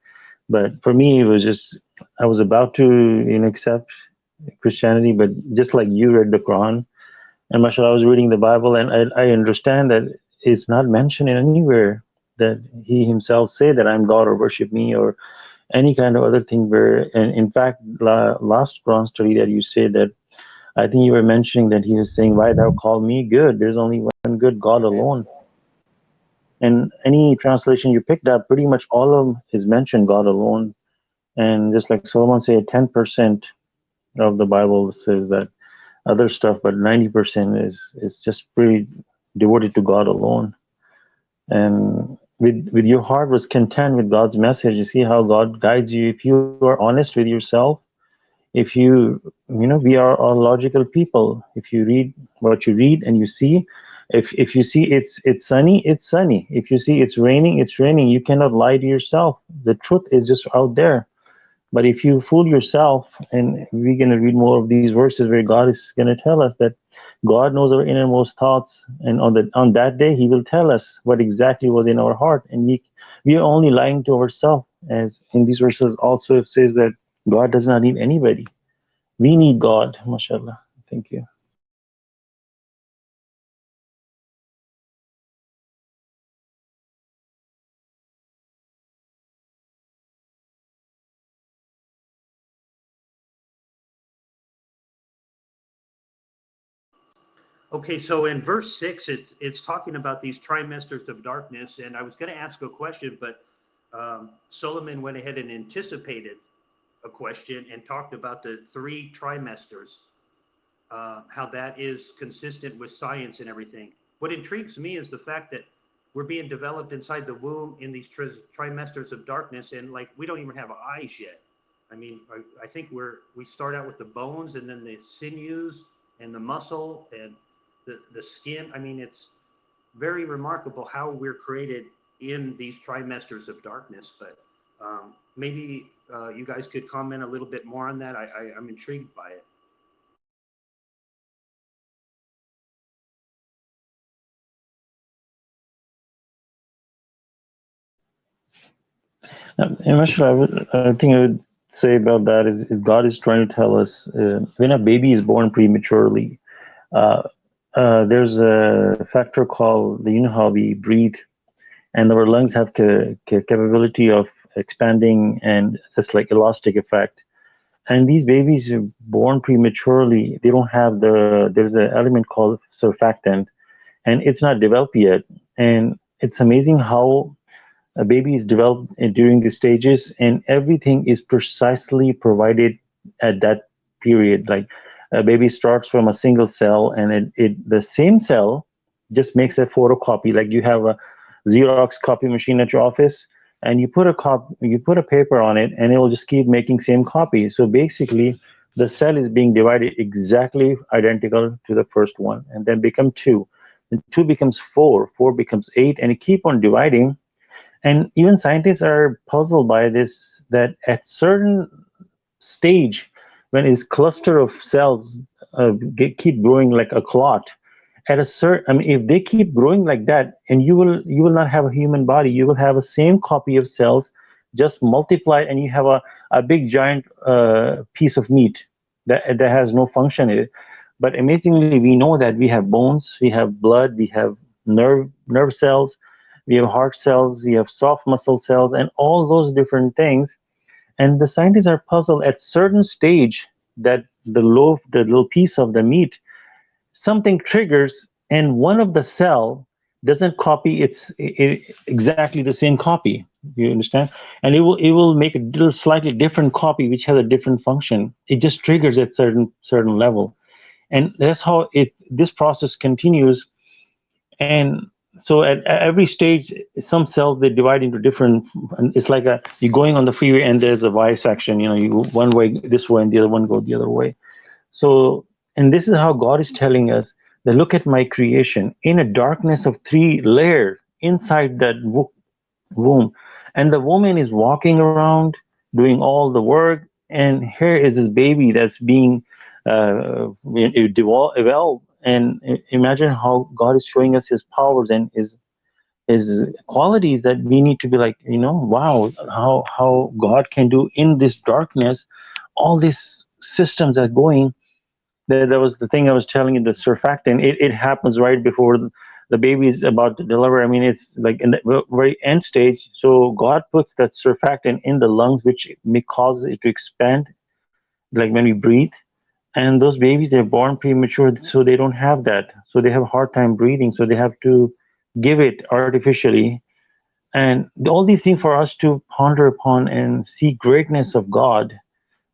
but for me, it was just I was about to, accept Christianity, but just like you read the Quran, and mashallah, I was reading the Bible, and I understand that it's not mentioned anywhere that he himself say that I'm God or worship me or any kind of other thing. Where, and in fact, last Quran study that you said that I think you were mentioning that he was saying, "Why thou call me good? There's only one good God alone." And any translation you picked up, pretty much all of them is mentioned God alone. And just like Solomon said, 10% of the Bible says that other stuff, but 90% is just pretty devoted to God alone. And with your heart was content with God's message. You see how God guides you. If you are honest with yourself, if we are all logical people. If you read what you read and you see, if you see it's sunny, it's sunny. If you see it's raining, it's raining. You cannot lie to yourself. The truth is just out there. But if you fool yourself, and we're going to read more of these verses where God is going to tell us that God knows our innermost thoughts, and on that day He will tell us what exactly was in our heart, and we are only lying to ourselves. As in these verses also it says that God does not need anybody. We need God, mashallah. Thank you. Okay, so in verse 6, it's talking about these trimesters of darkness, and I was going to ask a question, but Solomon went ahead and anticipated a question and talked about the 3 trimesters, how that is consistent with science and everything. What intrigues me is the fact that we're being developed inside the womb in these trimesters of darkness, and like we don't even have eyes yet. I mean, I think we start out with the bones, and then the sinews and the muscle and the skin. I mean, it's very remarkable how we're created in these trimesters of darkness. But maybe you guys could comment a little bit more on that. I'm intrigued by it. And mashallah, I think I would say about that is God is trying to tell us when a baby is born prematurely, uh, there's a factor called, how we breathe, and our lungs have capability of expanding and just like elastic effect. And these babies are born prematurely. They don't have there's an element called surfactant, and it's not developed yet. And it's amazing how a baby is developed during these stages, and everything is precisely provided at that period. Like a baby starts from a single cell, and the same cell just makes a photocopy. Like you have a Xerox copy machine at your office, and you put a paper on it, and it will just keep making same copy. So basically, the cell is being divided exactly identical to the first one, and then become 2. And 2 becomes 4, 4 becomes 8, and it keep on dividing. And even scientists are puzzled by this, that at certain stage, when this cluster of cells keep growing like a clot, at a certain, I mean, if they keep growing like that, and you will not have a human body, you will have a same copy of cells, just multiplied, and you have a big giant piece of meat that has no function in it. But amazingly, we know that we have bones, we have blood, we have nerve cells, we have heart cells, we have soft muscle cells, and all those different things. And the scientists are puzzled at certain stage that the little piece of the meat, something triggers, and one of the cell doesn't copy exactly the same copy. You understand? And it will make a little slightly different copy which has a different function. It just triggers at certain level, and that's how this process continues. And so at every stage, some cells, they divide into different. It's like you're going on the freeway and there's a Y section. You go one way this way and the other one go the other way. So, and this is how God is telling us that look at my creation in a darkness of 3 layers inside that womb. And the woman is walking around doing all the work. And here is this baby that's being evolved. And imagine how God is showing us his powers and his qualities, that we need to be like, wow, how God can do in this darkness. All these systems are going. That was the thing I was telling you, the surfactant. It happens right before the baby is about to deliver. I mean, it's like in the very end stage. So God puts that surfactant in the lungs, which may cause it to expand, like when we breathe. And those babies, they're born premature, so they don't have that. So they have a hard time breathing. So they have to give it artificially. And all these things for us to ponder upon and see greatness of God,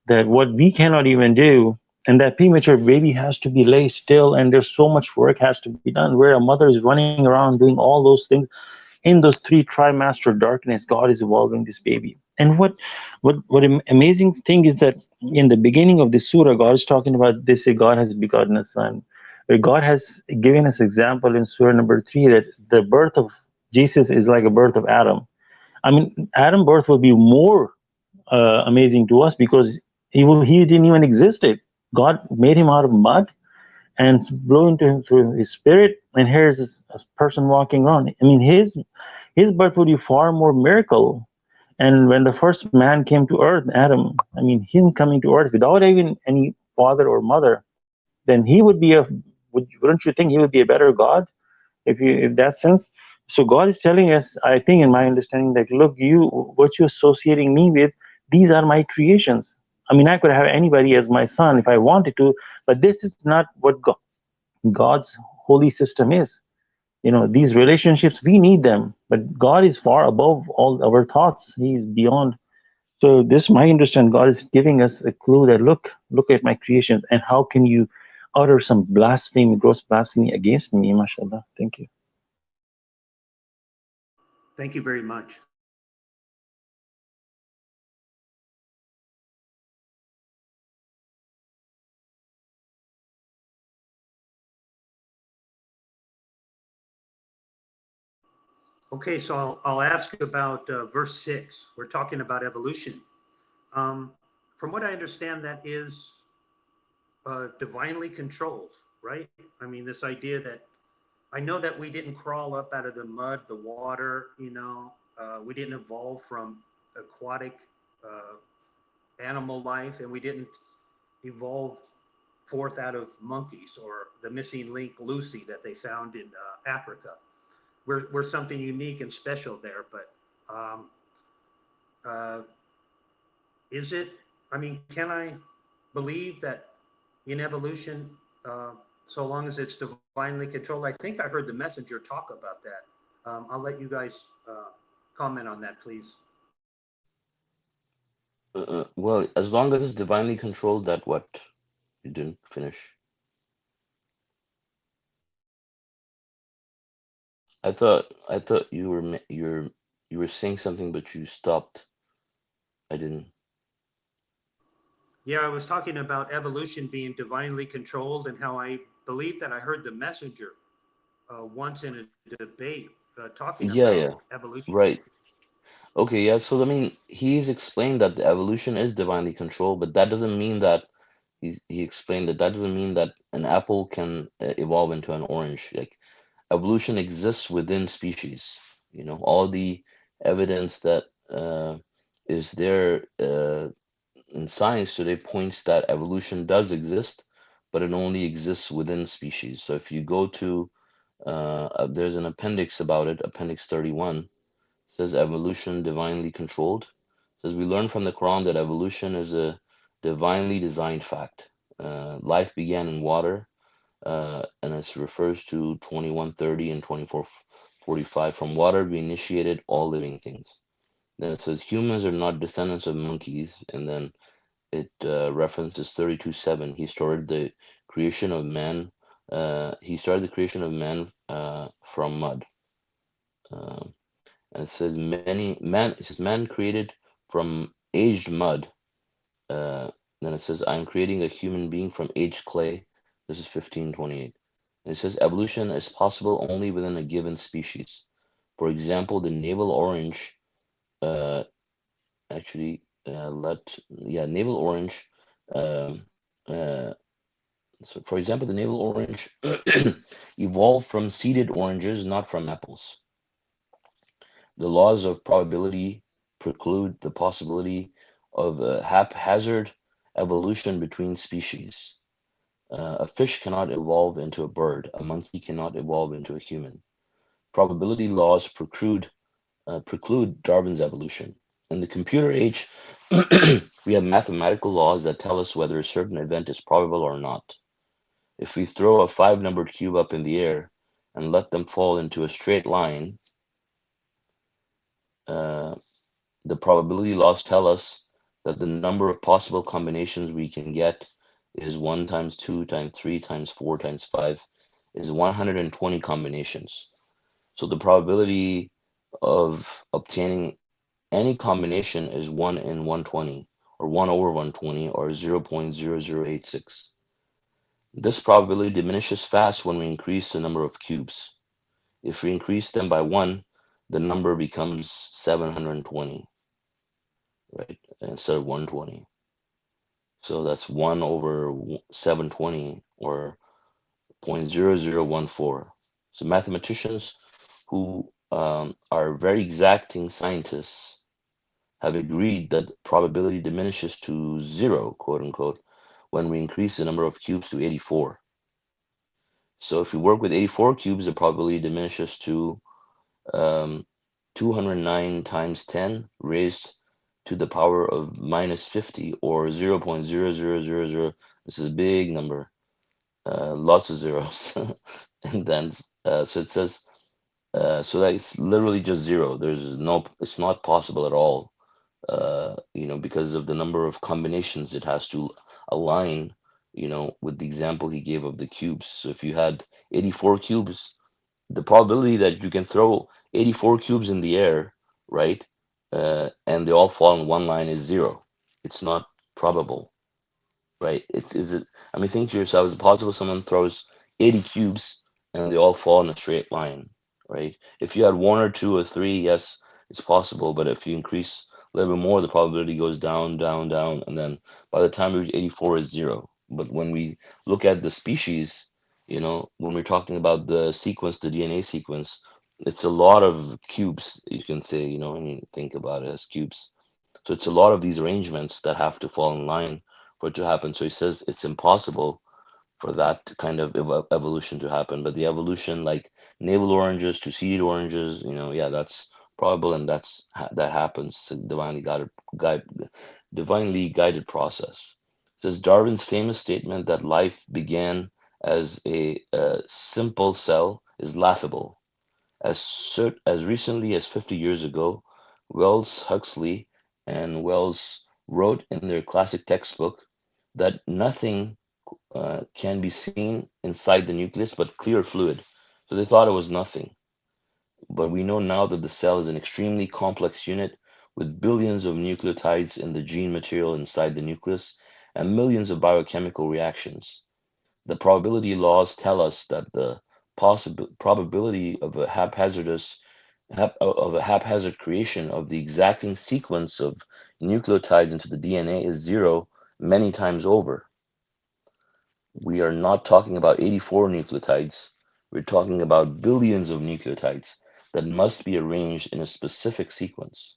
that what we cannot even do, and that premature baby has to be lay still, and there's so much work has to be done, where a mother is running around doing all those things in those 3 trimester darkness. God is evolving this baby. And what amazing thing is that in the beginning of this surah, God is talking about, they say God has begotten a son, where God has given us example in surah number 3 that the birth of Jesus is like a birth of Adam. I mean, Adam birth will be more amazing to us, because he didn't even exist. It God made him out of mud and blew into him through his spirit, and here's a person walking around. I mean, his birth would be far more miracle. And when the first man came to earth, Adam, I mean, him coming to earth without even any father or mother, then he would be wouldn't you think he would be a better God, if that sense? So God is telling us, I think in my understanding, that look, what you're associating me with, these are my creations. I mean, I could have anybody as my son if I wanted to, but this is not what God's holy system is. These relationships, we need them, but God is far above all our thoughts. He is beyond. So this, my understand, God is giving us a clue that look at my creations, and how can you utter some blasphemy, gross blasphemy against me? MashaAllah. Thank you. Thank you very much. Okay, so I'll ask about verse 6. We're talking about evolution. From what I understand, that is divinely controlled, right? I mean, this idea that I know that we didn't crawl up out of the mud, the water, we didn't evolve from aquatic animal life, and we didn't evolve forth out of monkeys or the missing link Lucy that they found in Africa. We're something unique and special there, but uh, is it? I mean, can I believe that in evolution, so long as it's divinely controlled? I think I heard the messenger talk about that. I'll let you guys comment on that, please. Well, as long as it's divinely controlled, that what you didn't finish. I thought you were saying something, but you stopped. I didn't. Yeah, I was talking about evolution being divinely controlled, and how I believe that I heard the messenger once in a debate talking Yeah, about yeah, evolution. right. Okay, yeah. So I mean, he's explained that the evolution is divinely controlled, but that doesn't mean that he explained that doesn't mean that an apple can evolve into an orange. Like evolution exists within species. All the evidence that is there in science today points that evolution does exist, but it only exists within species. So if you go to there's an appendix about it, Appendix 31, says evolution divinely controlled. Says we learn from the Quran that evolution is a divinely designed fact. Life began in water, and it refers to 2130 and 45. From water we initiated all living things. Then it says humans are not descendants of monkeys, and then it references 32:7. He started the creation of man. He started the creation of man from mud. Uh, and it says It says man created from aged mud. Uh, then it says I'm creating a human being from aged clay. This is 15:28. And it says evolution is possible only within a given species. For example, the navel orange. Uh, actually, navel orange. Um, uh, so, for example, the navel orange evolved from seeded oranges, not from apples. The laws of probability preclude the possibility of a haphazard evolution between species. A fish cannot evolve into a bird. A monkey cannot evolve into a human. Probability laws preclude Darwin's evolution. In the computer age, we have mathematical laws that tell us whether a certain event is probable or not. If we throw a 5-numbered cube up in the air and let them fall into a straight line, uh, the probability laws tell us that the number of possible combinations we can get is 1 times 2 times 3 times 4 times 5 is 120 combinations. So the probability of obtaining any combination is 1 in 120, or 1 over 120, or 0.0086. This probability diminishes fast when we increase the number of cubes. If we increase them by 1, the number becomes 720, right, instead of 120. So that's 1 over 720, or 0.0014. So mathematicians who are very exacting scientists have agreed that probability diminishes to 0, quote unquote, when we increase the number of cubes to 84. So if we work with 84 cubes, the probability diminishes to 209 times 10 raised to the power of minus 50, or 0.0000. This is a big number, lots of zeros. And then, so it says, so that it's literally just 0. It's not possible at all, because of the number of combinations it has to align, with the example he gave of the cubes. So if you had 84 cubes, the probability that you can throw 84 cubes in the air, right, and they all fall in one line is 0. It's not probable, right? I mean, think to yourself, is it possible someone throws 80 cubes and they all fall in a straight line, right? If you had 1 or 2 or 3, yes, it's possible. But if you increase a little bit more, the probability goes down, down, down, and then by the time we reach 84, is 0. But when we look at the species, when we're talking about the sequence, the DNA sequence, it's a lot of cubes, you can say, when you think about it as cubes. So it's a lot of these arrangements that have to fall in line for it to happen. So he says it's impossible for that kind of evolution to happen. But the evolution, like navel oranges to seed oranges, yeah, that's probable, and that happens. It's a divinely guided process. It says Darwin's famous statement that life began as a simple cell is laughable. As recently as 50 years ago, Wells Huxley and Wells wrote in their classic textbook that nothing can be seen inside the nucleus but clear fluid. So they thought it was nothing. But we know now that the cell is an extremely complex unit with billions of nucleotides in the gene material inside the nucleus and millions of biochemical reactions. The probability laws tell us that the probability of a haphazard creation of the exacting sequence of nucleotides into the DNA is 0 many times over. We are not talking about 84 nucleotides. We're talking about billions of nucleotides that must be arranged in a specific sequence.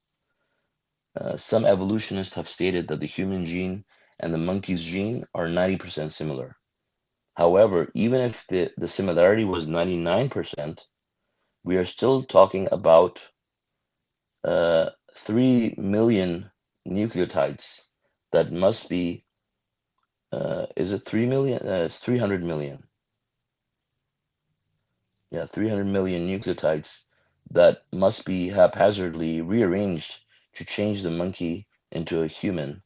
Some evolutionists have stated that the human gene and the monkey's gene are 90% similar. However, even if the similarity was 99%, we are still talking about 3 million nucleotides that must be, is it 3 million? It's 300 million. Yeah, 300 million nucleotides that must be haphazardly rearranged to change the monkey into a human.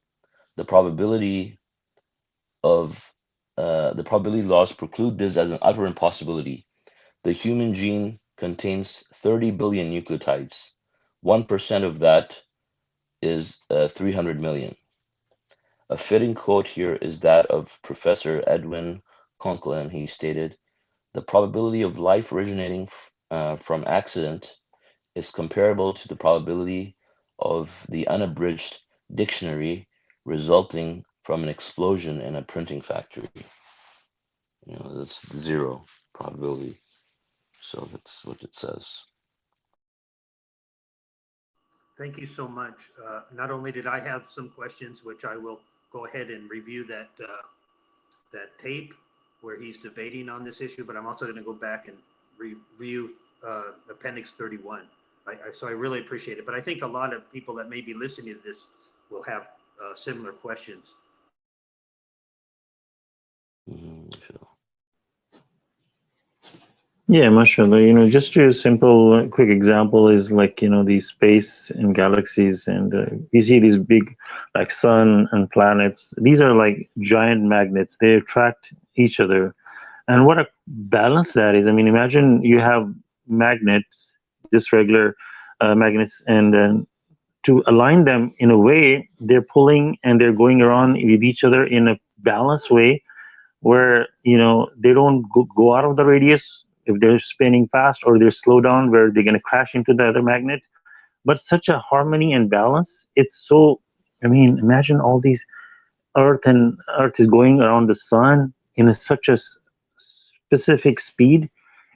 The probability laws preclude this as an utter impossibility. The human gene contains 30 billion nucleotides. 1% of that is 300 million. A fitting quote here is that of Professor Edwin Conklin. He stated, "The probability of life originating from accident is comparable to the probability of the unabridged dictionary resulting from an explosion in a printing factory." That's zero probability. So that's what it says. Thank you so much. Not only did I have some questions, which I will go ahead and review that tape where he's debating on this issue, but I'm also going to go back and review Appendix 31. So I really appreciate it. But I think a lot of people that may be listening to this will have similar questions. Sure. Yeah, mashallah. Just a simple, quick example is like, these space and galaxies, and you see these big, like sun and planets. These are like giant magnets. They attract each other. And what a balance that is. I mean, imagine you have magnets, just regular magnets, and then to align them in a way, they're pulling and they're going around with each other in a balanced way where they don't go out of the radius if they're spinning fast, or they're slow down where they're going to crash into the other magnet. But such a harmony and balance, it's so, I mean, imagine all these earth is going around the sun in such a specific speed.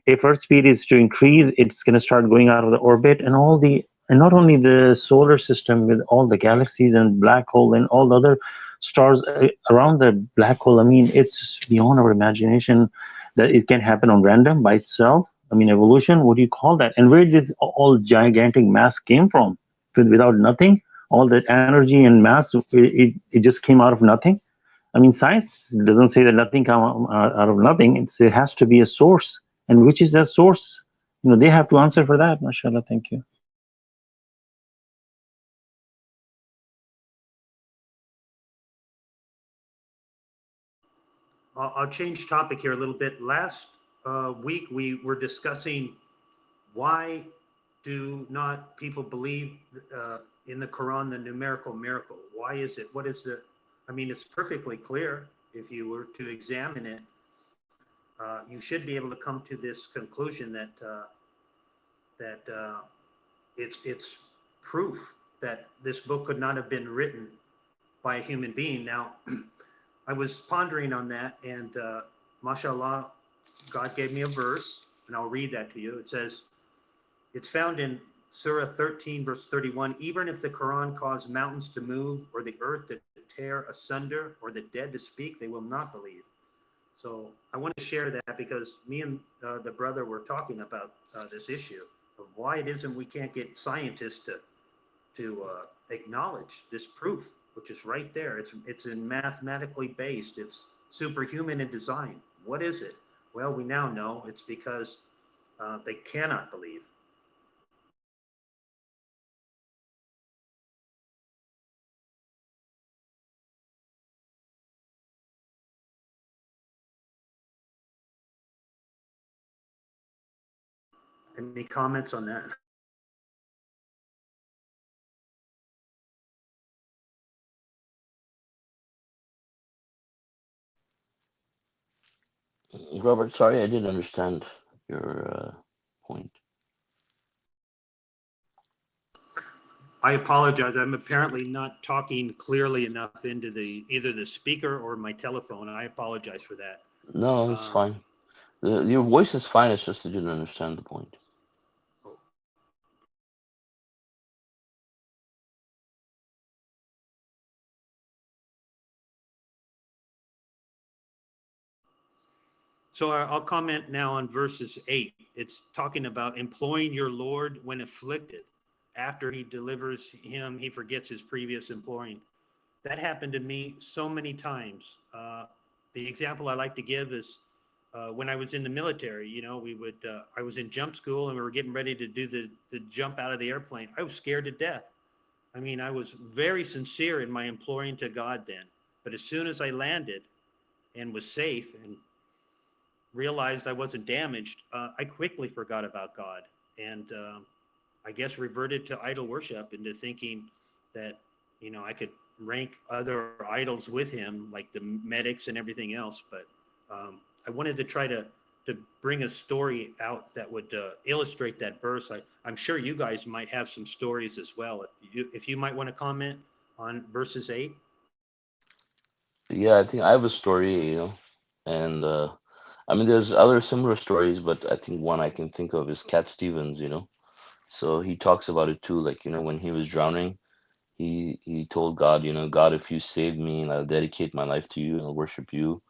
If earth speed is to increase, it's going to start going out of the orbit, and not only the solar system with all the galaxies and black hole and all the other stars around the black hole. I mean, it's beyond our imagination that it can happen on random by itself. I mean, evolution, what do you call that? And where did this all gigantic mass came from? Without nothing, all that energy and mass, it just came out of nothing. I mean, science doesn't say that nothing comes out of nothing. It has to be a source. And which is that source? They have to answer for that. MashaAllah. Thank you. I'll change topic here a little bit. Last week, we were discussing why do not people believe in the Quran, the numerical miracle? Why is it? What is the, I mean, it's perfectly clear. If you were to examine it, you should be able to come to this conclusion that it's proof that this book could not have been written by a human being. Now, I was pondering on that, and Masha Allah, God gave me a verse, and I'll read that to you. It says, it's found in Surah 13, verse 31, even if the Quran caused mountains to move, or the earth to tear asunder, or the dead to speak, they will not believe. So I want to share that because me and the brother were talking about this issue of why it isn't we can't get scientists to acknowledge this proof, which is right there. It's in mathematically based. It's superhuman in design. What is it? Well, we now know it's because they cannot believe. Any comments on that? Robert, sorry, I didn't understand your point. I apologize. I'm apparently not talking clearly enough into either the speaker or my telephone. I apologize for that. No, it's fine. Your voice is fine. It's just I didn't understand the point. So I'll comment now on verses 8. It's talking about employing your Lord when afflicted. After he delivers him, he forgets his previous employing. That happened to me so many times. The example I like to give is when I was in the military. I was in jump school and we were getting ready to do the jump out of the airplane. I was scared to death. I mean, I was very sincere in my imploring to God then. But as soon as I landed and was safe and realized I wasn't damaged, I quickly forgot about God and I guess reverted to idol worship, into thinking that I could rank other idols with him, like the medics and everything else. But I wanted to try to bring a story out that would illustrate that verse. I'm sure you guys might have some stories as well. If you might want to comment on verses 8. Yeah, I think I have a story, and I mean, there's other similar stories, but I think one I can think of is Cat Stevens. So he talks about it too, like, when he was drowning, he told God, God, if you save me, and I'll dedicate my life to you and I'll worship you.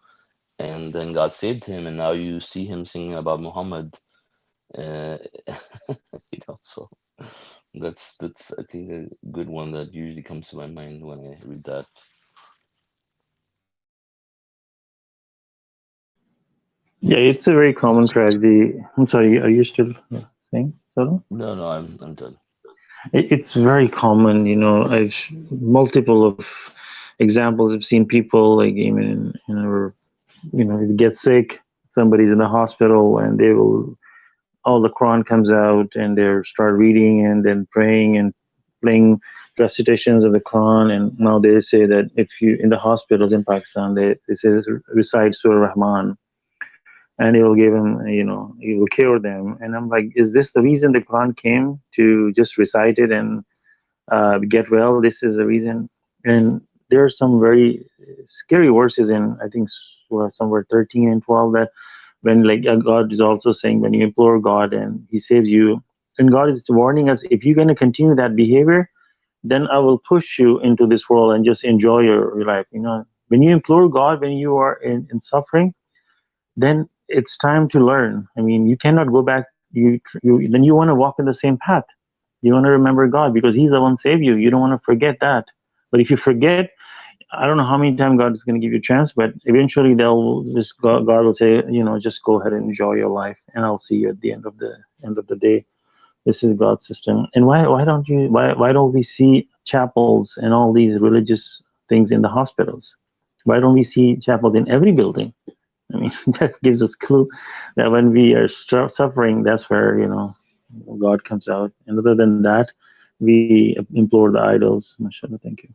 And then God saved him, and now you see him singing about Muhammad. Uh, so that's I think a good one that usually comes to my mind when I read that. Yeah, it's a very common tragedy. I'm sorry, are you still saying so? No, no, I'm done. It's very common, I've multiple of examples. I've seen people like even they get sick, somebody's in the hospital, and they will all the Quran comes out, and they start reading and then praying and playing recitations of the Quran. And now they say that if you in the hospitals in Pakistan, they say recite Surah Rahman, and it will give them, it will cure them. And I'm like, is this the reason the Quran came, to just recite it and get well? This is the reason. And there are some very scary verses in, I think, somewhere 13 and 12, that when, like, God is also saying, when you implore God and He saves you, and God is warning us, if you're going to continue that behavior, then I will push you into this world and just enjoy your life. When you implore God, when you are in suffering, then it's time to learn. I mean, you cannot go back. Then you want to walk in the same path. You want to remember God because He's the one save you. You don't want to forget that. But if you forget, I don't know how many times God is going to give you a chance, but eventually God will say, just go ahead and enjoy your life, and I'll see you at the end of the day. This is God's system. And why don't we see chapels and all these religious things in the hospitals? Why don't we see chapels in every building? I mean, that gives us clue that when we are suffering, that's where God comes out. And other than that, we implore the idols. Mashallah, thank you.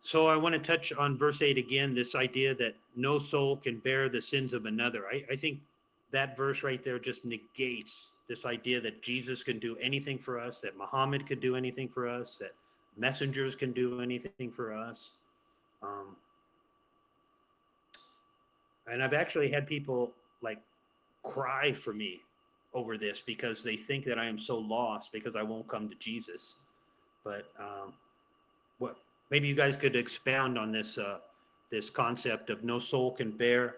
So I want to touch on verse 8 again, this idea that no soul can bear the sins of another. I think that verse right there just negates this idea that Jesus can do anything for us, that Muhammad could do anything for us, that messengers can do anything for us. Um, and I've actually had people like cry for me over this because they think that I am so lost because I won't come to Jesus. But what maybe you guys could expound on this concept of no soul can bear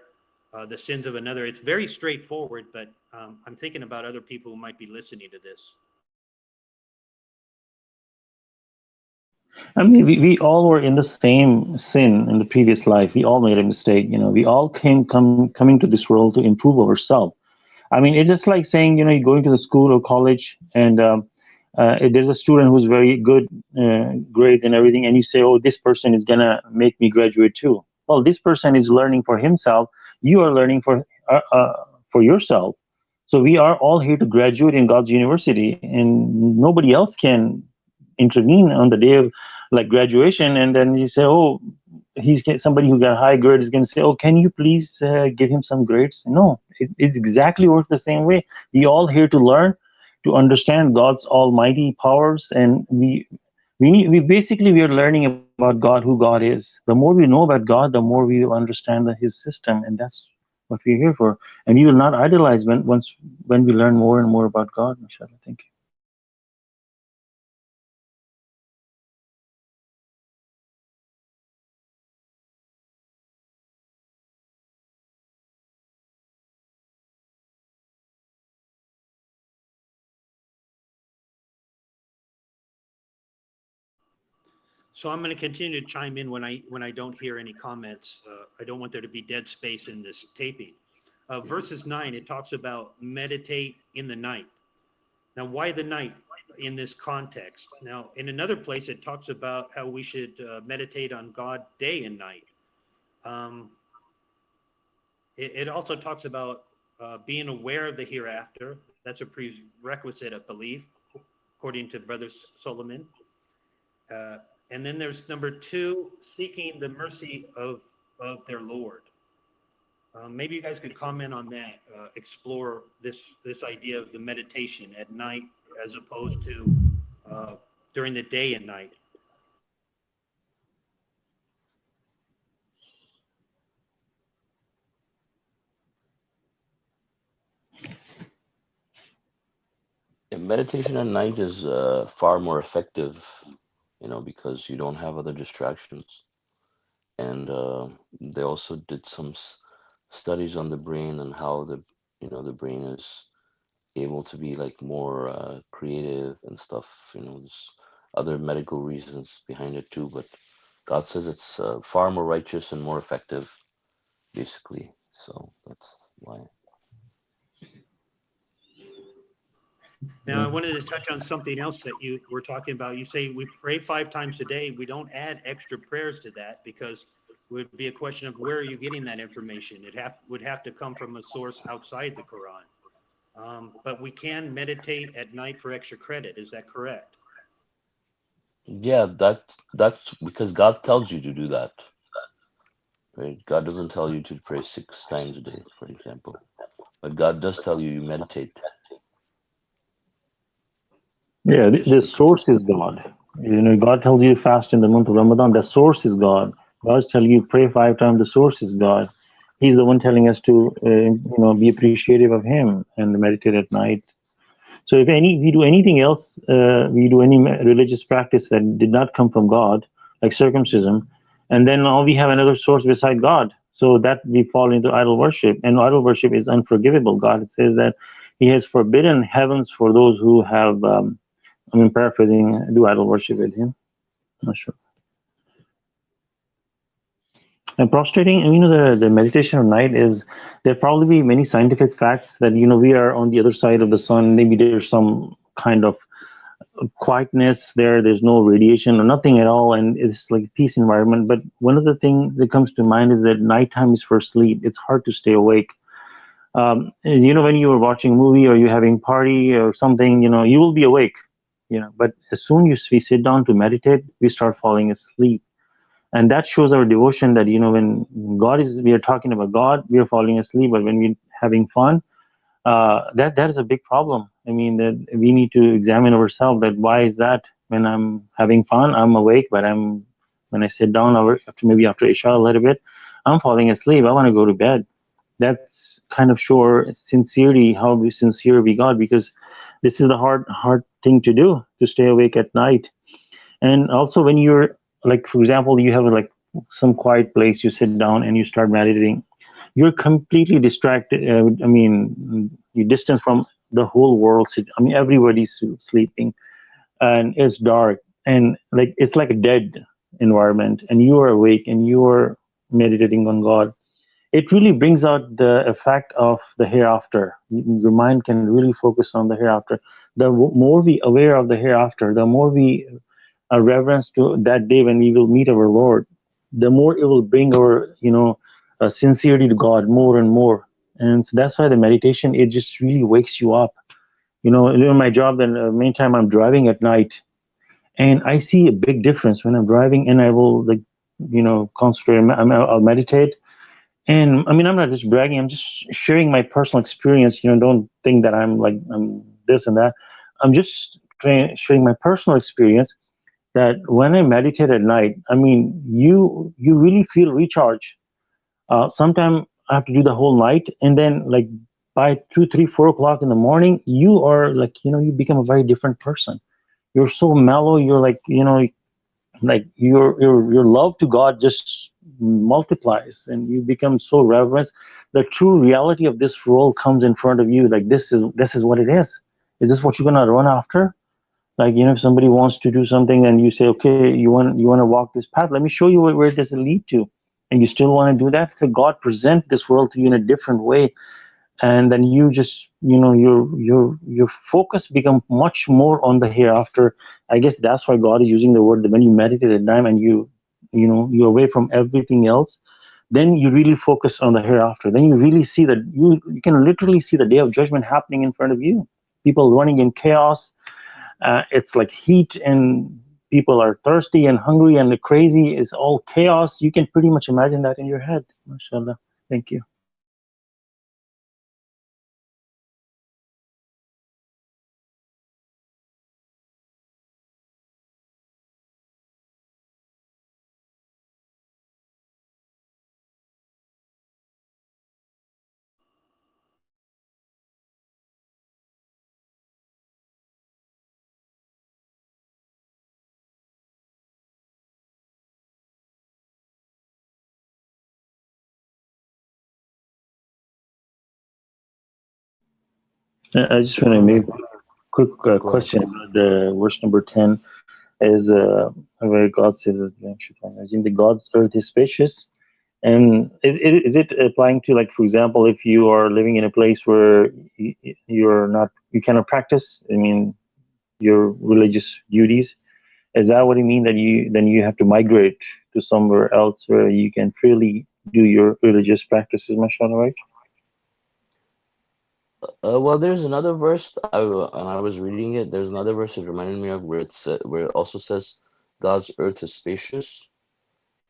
the sins of another. It's very straightforward, but I'm thinking about other people who might be listening to this. I mean, we all were in the same sin in the previous life. We all made a mistake. We all coming to this world to improve ourselves. I mean, it's just like saying, you're going to the school or college, and there's a student who's very good grades and everything, and you say, oh, this person is gonna make me graduate too. Well, this person is learning for himself. You are learning for yourself. So we are all here to graduate in God's university, and nobody else can intervene on the day of, like, graduation. And then you say, oh, somebody who got high grade is going to say, oh, can you please give him some grades? No, it exactly works the same way. We all here to learn, to understand God's almighty powers, and we are learning about God, who God is. The more we know about God, the more we will understand His system, and that's what we're here for. And we will not idolize when we learn more and more about God. Mashallah, thank you. So I'm going to continue to chime in when I don't hear any comments. I don't want there to be dead space in this taping. Verses 9, it talks about meditate in the night. Now, why the night in this context? Now, in another place, it talks about how we should meditate on God day and night. It also talks about being aware of the hereafter. That's a prerequisite of belief, according to Brother Solomon. And then there's number 2, seeking the mercy of their Lord. Maybe you guys could comment on that, explore this idea of the meditation at night as opposed to during the day and night. And meditation at night is far more effective, because you don't have other distractions. And they also did some studies on the brain and how the brain is able to be like more creative and stuff. There's other medical reasons behind it too, but God says it's far more righteous and more effective, basically. So that's why. Now, I wanted to touch on something else that you were talking about. You say we pray 5 times a day. We don't add extra prayers to that because it would be a question of where are you getting that information? It would have to come from a source outside the Quran. But we can meditate at night for extra credit. Is that correct? Yeah, that's because God tells you to do that. Right? God doesn't tell you to pray 6 times a day, for example. But God does tell you meditate. Yeah, the source is God. God tells you to fast in the month of Ramadan. The source is God. God's telling you pray 5 times. The source is God. He's the one telling us to, be appreciative of Him and meditate at night. So if we do anything else, we do any religious practice that did not come from God, like circumcision, and then now we have another source beside God. So that we fall into idol worship, and idol worship is unforgivable. God says that He has forbidden heavens for those who have. Paraphrasing, do idol worship with Him. Not sure. And prostrating, the meditation of night is, there probably be many scientific facts that, we are on the other side of the sun. Maybe there's some kind of quietness there. There's no radiation or nothing at all. And it's like a peace environment. But one of the things that comes to mind is that nighttime is for sleep. It's hard to stay awake. When you are watching a movie or you're having a party or something, you will be awake. But as soon as we sit down to meditate, we start falling asleep. And that shows our devotion that, when we are talking about God, we are falling asleep. But when we're having fun, that is a big problem. That we need to examine ourselves, that why is that? When I'm having fun, I'm awake, but when I sit down after Isha a little bit, I'm falling asleep. I want to go to bed. That's kind of sure sincerity, how sincere we got, because this is the hard thing to do, to stay awake at night. And also when you're, like, for example, you have like some quiet place, you sit down and you start meditating, you're completely distracted. You distance from the whole world. Everybody's sleeping and it's dark, and like it's like a dead environment, and you are awake and you are meditating on God. It really brings out the effect of the hereafter. Your mind can really focus on the hereafter. The more we aware of the hereafter, the more we reverence to that day when we will meet our Lord, the more it will bring our, sincerity to God more and more. And so that's why the meditation, it just really wakes you up. In my job, then main time I'm driving at night, and I see a big difference when I'm driving, and I will concentrate. I'll meditate. And I'm not just bragging, I'm just sharing my personal experience. Don't think that I'm this and that. I'm just sharing my personal experience, that when I meditate at night, you really feel recharged. Sometimes I have to do the whole night, and then like by 2, 3, 4 o'clock in the morning, you are like, you become a very different person. You're so mellow. You're like, like your love to God just multiplies, and you become so reverent. The true reality of this role comes in front of you. Like, this is what it is. Is this what you're gonna run after? Like, if somebody wants to do something and you say, okay, you want to walk this path, let me show you where does it lead to, and you still want to do that. So God present this world to you in a different way, and then you just, your focus become much more on the hereafter. I guess that's why God is using the word that when you meditate at night and you're away from everything else, then you really focus on the hereafter. Then you really see that you can literally see the day of judgment happening in front of you. People running in chaos. It's like heat, and people are thirsty and hungry, and the crazy is all chaos. You can pretty much imagine that in your head. MashaAllah. Thank you. I just want to make a quick Go ahead. question about the verse number 10 is where God says, the God's earth is spacious. And is it applying to, like, for example, if you are living in a place where you cannot practice, your religious duties? Is that what you mean, that you have to migrate to somewhere else where you can freely do your religious practices, mashallah, right? Well, there's another verse and I was reading it. There's another verse it reminded me of where it also says God's earth is spacious.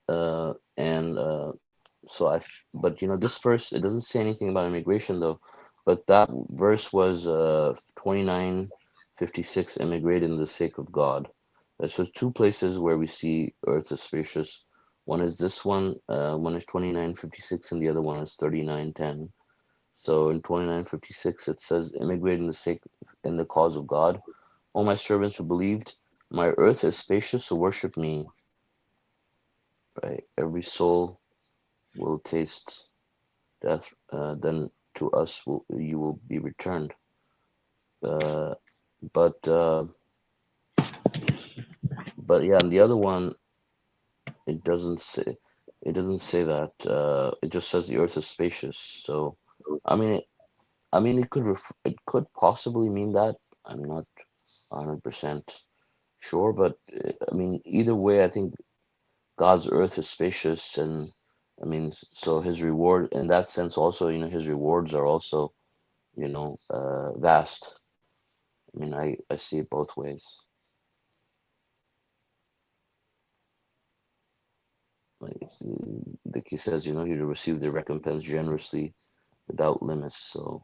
And so but this verse, it doesn't say anything about immigration though. But that verse was 29:56, immigrate in the sake of God. So two places where we see earth is spacious. One is this one is 29:56, and the other one is 39:10. So in 29:56 it says, immigrate in the cause of God. O my servants who believed, my earth is spacious, so worship me. Right? Every soul will taste death, then to us you will be returned. Uh, but but yeah, and the other one, it doesn't say that. It just says the earth is spacious. So, I mean, it could possibly mean that. I'm not 100% sure, but either way, I think God's earth is spacious, and so His reward in that sense also, His rewards are also, vast. I see it both ways. Like He says, He will receive the recompense generously without limits. So,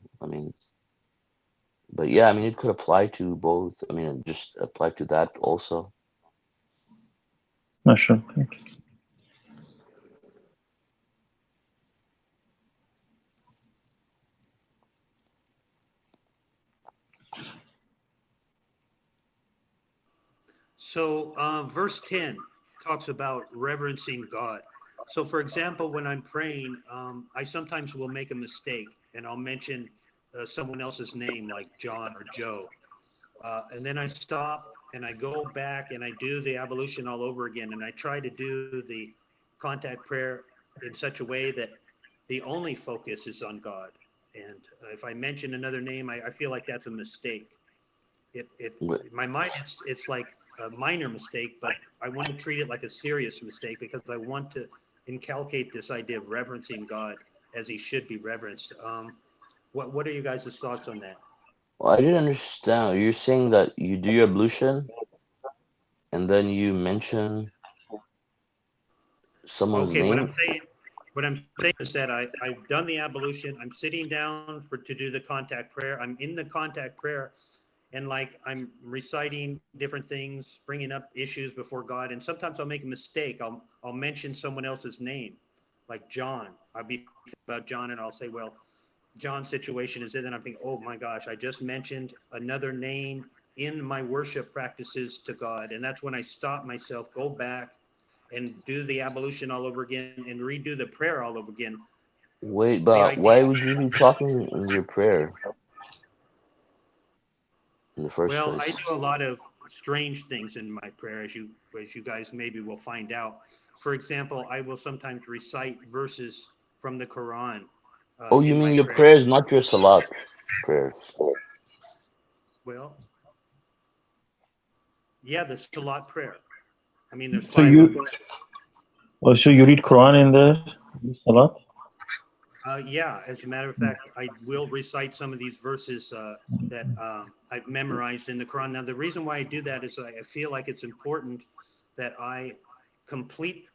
but yeah, it could apply to both. It just apply to that also. Mashallah. So, verse 10 talks about reverencing God. So, for example, when I'm praying, I sometimes will make a mistake and I'll mention someone else's name, like John or Joe. And then I stop and I go back and I do the ablution all over again. And I try to do the contact prayer in such a way that the only focus is on God. And if I mention another name, I feel like that's a mistake. But In my mind, it's like a minor mistake, but I want to treat it like a serious mistake because I want to inculcate this idea of reverencing God as He should be reverenced. What are you guys' thoughts on that? well, I didn't understand. You're saying that you do your ablution and then you mention someone's Okay, name? what I'm saying is that I've done the ablution. I'm sitting down to do the contact prayer. I'm in the contact prayer, and like I'm reciting different things, bringing up issues before God. And sometimes I'll make a mistake. I'll mention someone else's name, like John. I'll be thinking about John, and I'll say, well, John's situation is it, and I'm thinking, oh my gosh, I just mentioned another name in my worship practices to God, and that's when I stop myself, go back, and do the ablution all over again and redo the prayer all over again. Wait, The but idea, why would you be talking in your prayer in the first well, I place? do a lot of strange things in my prayer, as you guys maybe will find out. For example, I will sometimes recite verses from the Quran Oh, you in mean my your prayer. prayers, not your salat prayers? Well, yeah, the Salat prayer. I mean, there's So 5 of them. so you read Quran in the Salat? Yeah, as a matter of fact, I will recite some of these verses that I've memorized in the Quran. Now, the reason why I do that is I feel like it's important that I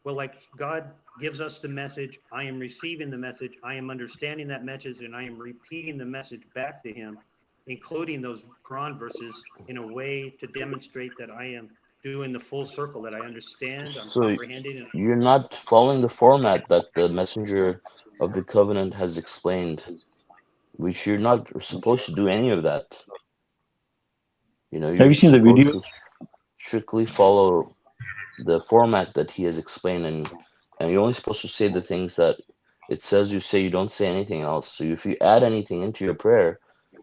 well, like God gives us the message, I am receiving the message, I am understanding that message, and I am repeating the message back to him, including those Quran verses in a way to demonstrate that I am doing the full circle, that I understand, I'm So comprehending, and you're not following the format that the messenger of the covenant has explained, which you're not supposed to do any of that. You know, Have you're you seen the supposed video? to strictly follow the format that he has explained, and you're only supposed to say the things that it says you say. You don't say anything else. So if you add anything into your prayer,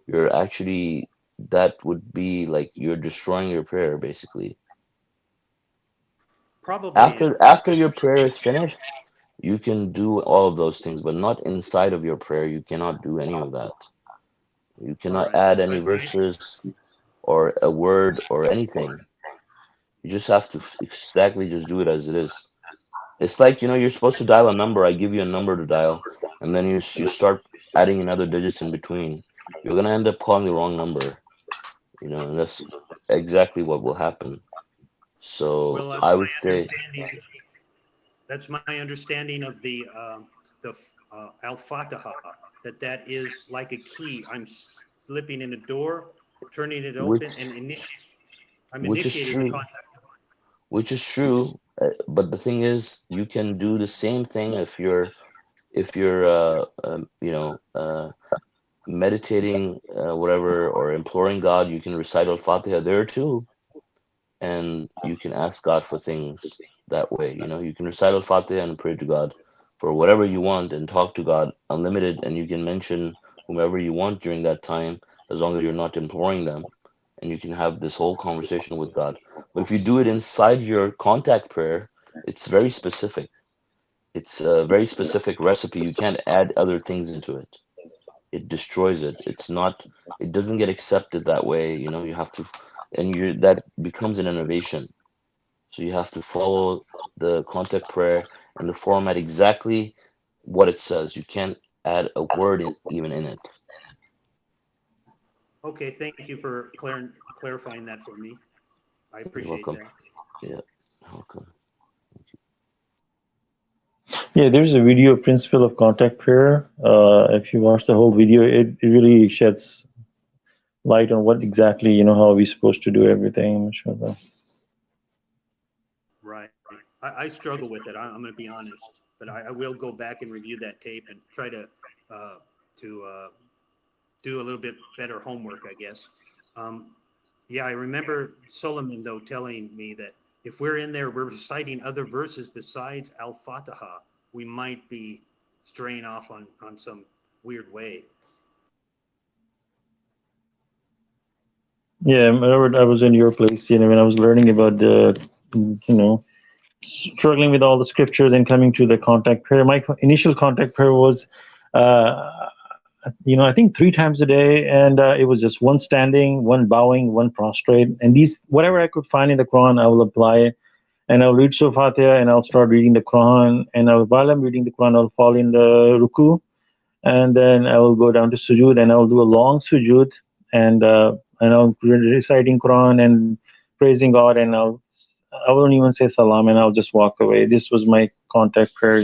you're actually, that would be like you're destroying your prayer basically. probably am. After your prayer is finished, you can do all of those things, but not inside of your prayer. You cannot do any of that. You All cannot right, add any but verses or a word or anything. You just have to exactly just do it as it is. It's like, you're supposed to dial a number. I give you a number to dial, and then you start adding another digits in between. You're gonna end up calling the wrong number, and that's exactly what will happen. So well, I would say, that's my understanding of the Al-Fatiha, that is like a key. I'm slipping in a door, turning it open, which and I'm which is initiating the true, contact. but the thing is, you can do the same thing if you're meditating, whatever, or imploring God. You can recite Al-Fatiha there too, and you can ask God for things that way. You can recite Al-Fatiha and pray to God for whatever you want and talk to God unlimited, and you can mention whomever you want during that time, as long as you're not imploring them, and you can have this whole conversation with God. But if you do it inside your contact prayer, it's very specific. It's a very specific recipe. You can't add other things into it. It destroys it. It doesn't get accepted that way. You have to, and that becomes an innovation. So you have to follow the contact prayer and the format exactly what it says. You can't add a word even in it. Okay, thank you for clarifying that for me. I You're appreciate welcome. that. Yeah, welcome. Yeah, there's a video, Principle of Contact Prayer. If you watch the whole video, it really sheds light on what exactly, how we're supposed to do everything. Mashallah. Right. I struggle with it. I'm going to be honest, but I will go back and review that tape and try uh, to do a little bit better homework, I guess. Um, yeah, I remember Solomon though telling me that if we're in there, we're reciting other verses besides Al-Fatiha, we might be straying off on some weird way. Yeah, Robert, I was in your place, when I was learning about struggling with all the scriptures and coming to the contact prayer. My initial contact prayer was, I think 3 times a day, and it was just one standing, one bowing, one prostrate, and these whatever I could find in the Quran, I will apply, and I'll read Surah Fatiha, and I'll start reading the Quran, and while I'm reading the Quran, I'll fall in the ruku, and then I will go down to sujood, and I'll do a long sujood, and I'll be reciting Quran and praising God, and I won't even say salam, and I'll just walk away. This was my contact prayer,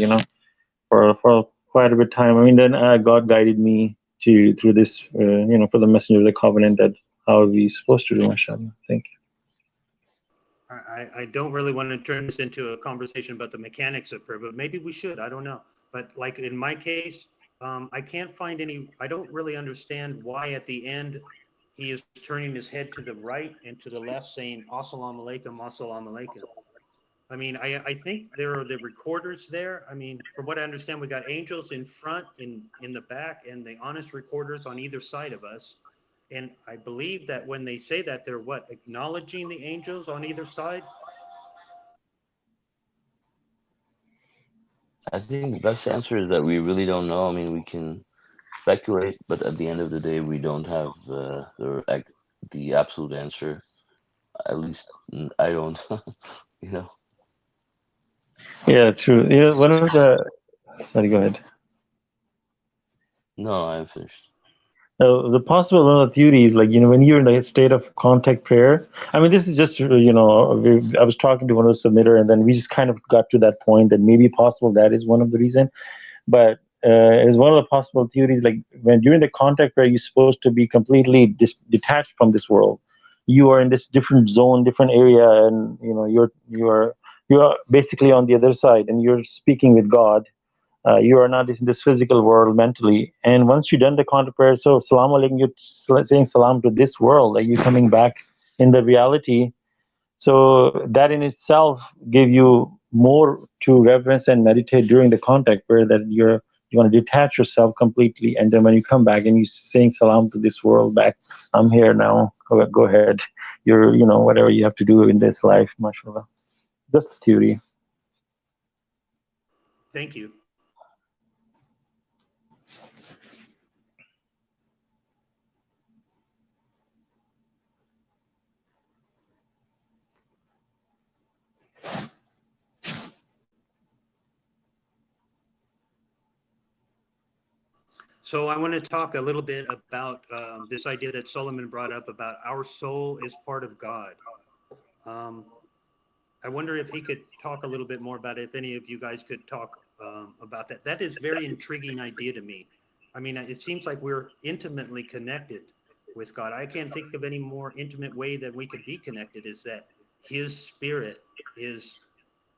for quite a bit of time. I mean, then God guided me through this, for the messenger of the covenant, that how are we supposed to do, mashallah. Thank you. I don't really want to turn this into a conversation about the mechanics of prayer, but maybe we should. I don't know. But like in my case, I can't find I don't really understand why at the end he is turning his head to the right and to the left saying, Assalamu Alaykum, Assalamu Alaykum. I mean, I think there are the recorders there. I mean, from what I understand, we got angels in front, in the back, and the honest recorders on either side of us. And I believe that when they say that, they're what? Acknowledging the angels on either side? I think the best answer is that we really don't know. I mean, we can speculate, but at the end of the day, we don't have the absolute answer. At least I don't. You know. Yeah, true. One of the sorry, go ahead. No, I'm finished. The possible one of the theories, like when you're in a state of contact prayer. I mean, this is just I was talking to one of the submitter, and then we just kind of got to that point that maybe possible that is one of the reason. But it's one of the possible theories. Like when you're in the contact prayer, you're supposed to be completely detached from this world. You are in this different zone, different area, and you're basically on the other side, and you're speaking with God. You are not in this physical world mentally. And once you've done the contact prayer, so Salāmun Alaykum, you're saying salam to this world, like you're coming back in the reality. So that in itself give you more to reverence and meditate during the contact prayer, that you want to detach yourself completely. And then when you come back and you're saying salam to this world back, I'm here now. Go ahead. You're, whatever you have to do in this life, mashallah. That's the theory. Thank you. So I want to talk a little bit about this idea that Solomon brought up about our soul is part of God. I wonder if he could talk a little bit more about it, if any of you guys could talk about that. That is a very intriguing idea to me. I mean, it seems like we're intimately connected with God. I can't think of any more intimate way that we could be connected, is that his spirit is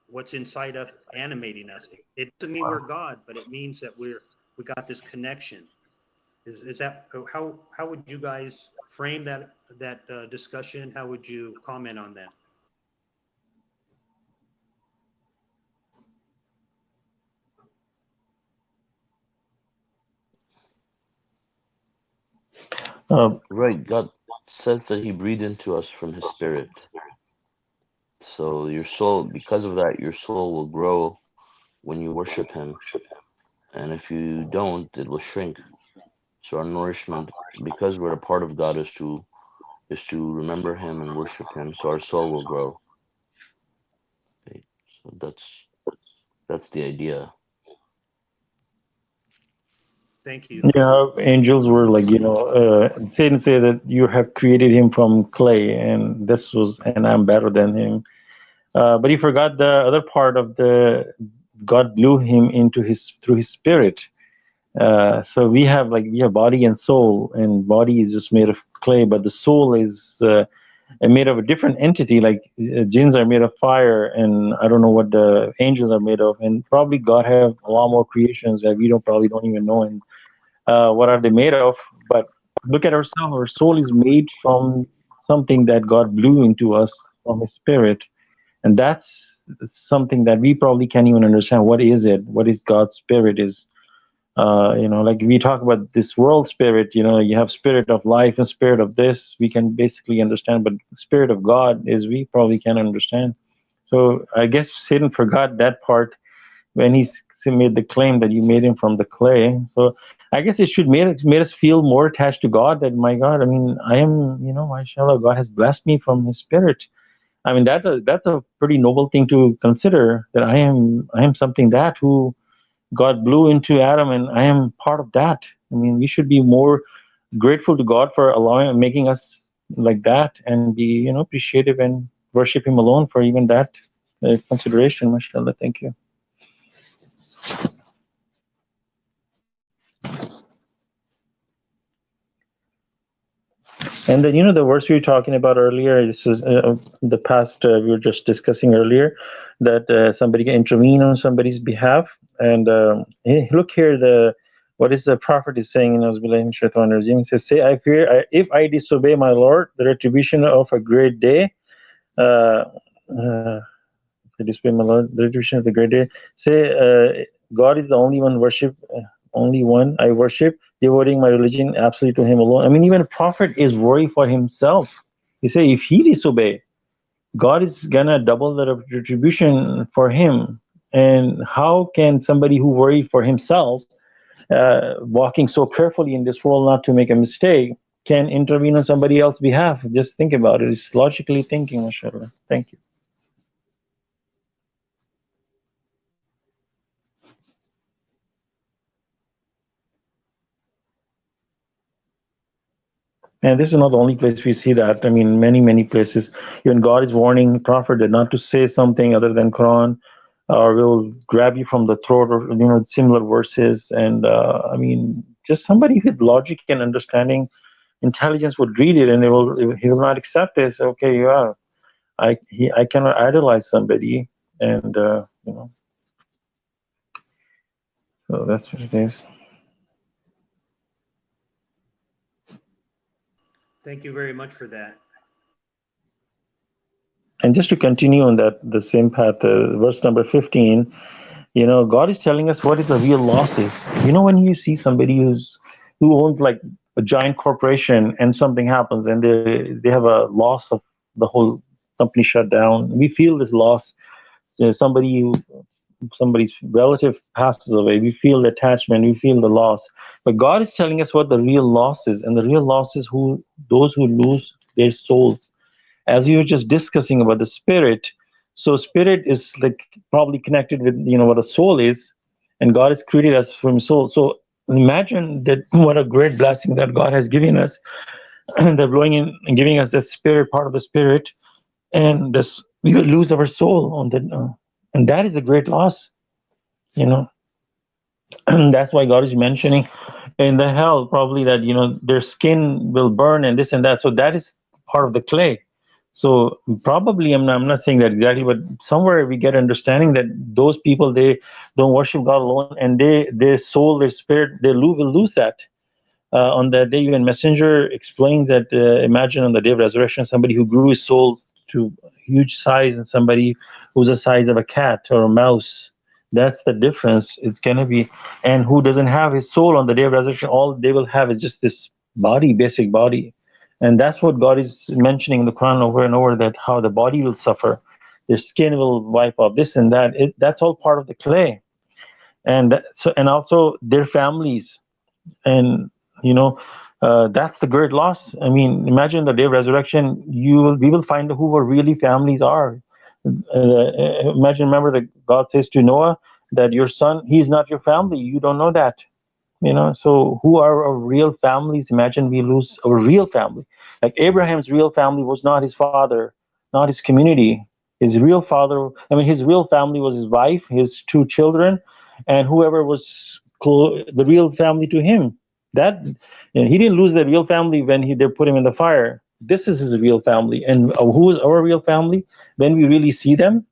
what's inside of animating us. It doesn't mean we're God, but it means that we got this connection. Is that how would you guys frame that discussion? How would you comment on that? Right. God says that He breathed into us from His Spirit. So your soul, because of that, your soul will grow when you worship Him, and if you don't, it will shrink. So our nourishment, because we're a part of God, is to remember Him and worship Him. So our soul will grow. Okay? So that's the idea. Thank you. Yeah, angels were like, Satan said that you have created him from clay, and I'm better than him. But he forgot the other part of the God blew him through his spirit. So we have body and soul, and body is just made of clay, but the soul is made of a different entity. Like jinns are made of fire, and I don't know what the angels are made of, and probably God have a lot more creations that we probably don't even know. And what are they made of? But look at ourselves. Our soul is made from something that God blew into us from His Spirit, and that's something that we probably can't even understand. What is it? What is God's Spirit? Is like we talk about this world spirit. You have spirit of life and spirit of this. We can basically understand, but spirit of God is we probably can't understand. So I guess Satan forgot that part when he made the claim that you made him from the clay. So I guess it should made us feel more attached to God. That my God, I mean, I am, Masha Allah, God has blessed me from His Spirit. I mean, that's a pretty noble thing to consider. That I am something that who God blew into Adam, and I am part of that. I mean, we should be more grateful to God for allowing, making us like that, and be, appreciative and worship Him alone for even that consideration. Mashallah, thank you. And then, the verse we were talking about earlier, this is the past we were just discussing earlier, that somebody can intervene on somebody's behalf. And hey, look here, what is the prophet is saying in Auzubillahi Minash Shaitanir Rajeem. He says, say, I fear, if I disobey my Lord, the retribution of a great day, if I disobey my Lord, the retribution of the great day, say, God is the only one worship, only one I worship, devoting my religion absolutely to him alone. I mean, even a prophet is worried for himself. He say if he disobey, God is gonna double the retribution for him. And how can somebody who worried for himself, walking so carefully in this world not to make a mistake, can intervene on somebody else's behalf? Just think about it. It's logically thinking, mashallah. Thank you. And this is not the only place we see that. I mean, many places. Even God is warning Prophet not to say something other than Quran, or will grab you from the throat, or similar verses. And I mean, just somebody with logic and understanding, intelligence would read it, and he will not accept this. Okay, yeah, I cannot idolize somebody, and so that's what it is. Thank you very much for that. And just to continue on the same path, verse number 15, God is telling us what is the real losses. When you see somebody who owns like a giant corporation and something happens and they have a loss of the whole company shut down, we feel this loss. So somebody's relative passes away, we feel the attachment, we feel the loss. But God is telling us what the real loss is, and the real loss is those who lose their souls. As you were just discussing about the spirit, so spirit is like probably connected with what a soul is, and God has created us from soul. So imagine that what a great blessing that God has given us, and they're blowing in and giving us the spirit, part of the spirit, and this we will lose our soul on that, and that is a great loss. And that's why God is mentioning in the hell probably that their skin will burn and this and that. So that is part of the clay. So probably I'm not saying that exactly, but somewhere we get understanding that those people, they don't worship God alone, and their soul, their spirit, will lose that. On that day, even Messenger explains that imagine on the day of resurrection, somebody who grew his soul to huge size and somebody who's the size of a cat or a mouse. That's the difference. It's gonna be, and who doesn't have his soul on the day of resurrection, all they will have is just this body, basic body. And that's what God is mentioning in the Quran over and over, that how the body will suffer, their skin will wipe off, this and that. That's all part of the clay. And and also their families. And that's the great loss. I mean, imagine the day of resurrection, we will find who our really families are. Remember that God says to Noah that your son, he's not your family, you don't know that. So who are our real families? Imagine we lose our real family. Like Abraham's real family was not his father, not his community. His real father, I mean, his real family was his wife, his two children, and whoever was the real family to him. That he didn't lose the real family when they put him in the fire. This is his real family. And who is our real family when we really see them?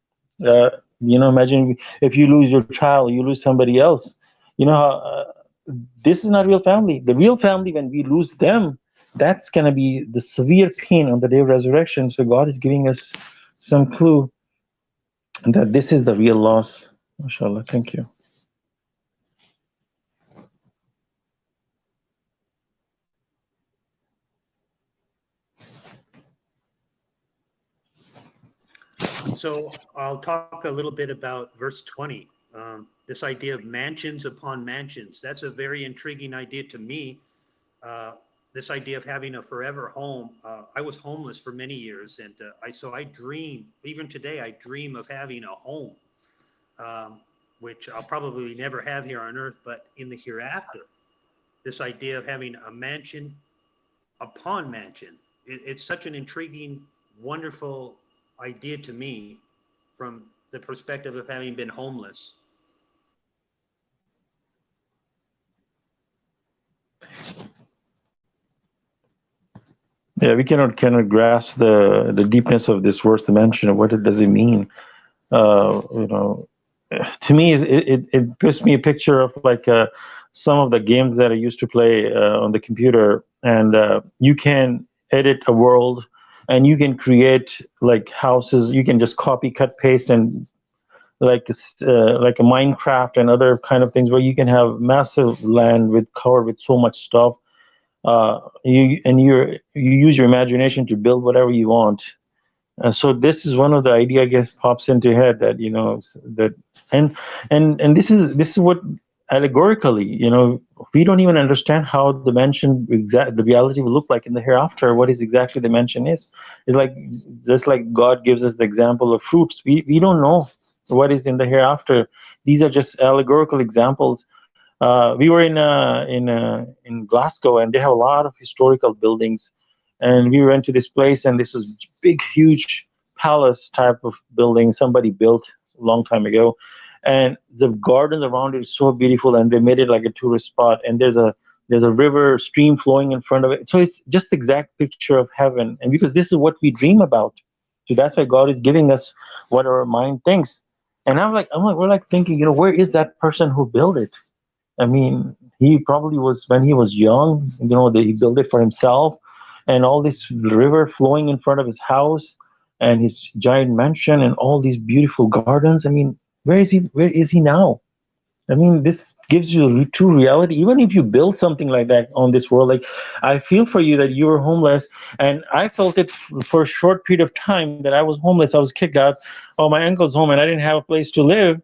Imagine if you lose your child, you lose somebody else. This is not real family. The real family, when we lose them, that's going to be the severe pain on the day of resurrection. So God is giving us some clue that this is the real loss. MashaAllah. Thank you. So I'll talk a little bit about verse 20. This idea of mansions upon mansions. That's a very intriguing idea to me. This idea of having a forever home. I was homeless for many years, and I dream, even today, I dream of having a home, which I'll probably never have here on earth, but in the hereafter. This idea of having a mansion upon mansion. It's such an intriguing, wonderful idea to me from the perspective of having been homeless. Yeah, we cannot grasp the deepness of this verse dimension. What does it mean? To me, it gives me a picture of like some of the games that I used to play on the computer, and you can edit a world, and you can create like houses. You can just copy, cut, paste, and like a Minecraft and other kind of things where you can have massive land with covered with so much stuff. You use your imagination to build whatever you want. So this is one of the idea I guess pops into your head that that and this is what allegorically we don't even understand how the dimension the reality will look like in the hereafter. What is exactly the dimension is? It's like just like God gives us the example of fruits. We don't know what is in the hereafter. These are just allegorical examples. We were in Glasgow, and they have a lot of historical buildings. And we went to this place, and this was big, huge palace type of building somebody built a long time ago. And the gardens around it is so beautiful, and they made it like a tourist spot. And there's a river stream flowing in front of it, so it's just the exact picture of heaven. And because this is what we dream about, so that's why God is giving us what our mind thinks. And we're like thinking, where is that person who built it? I mean, he probably was when he was young, he built it for himself, and all this river flowing in front of his house, and his giant mansion, and all these beautiful gardens. I mean, where is he? Where is he now? I mean, this gives you a true reality. Even if you build something like that on this world, like I feel for you that you were homeless, and I felt it for a short period of time that I was homeless. I was kicked out of my uncle's home, and I didn't have a place to live.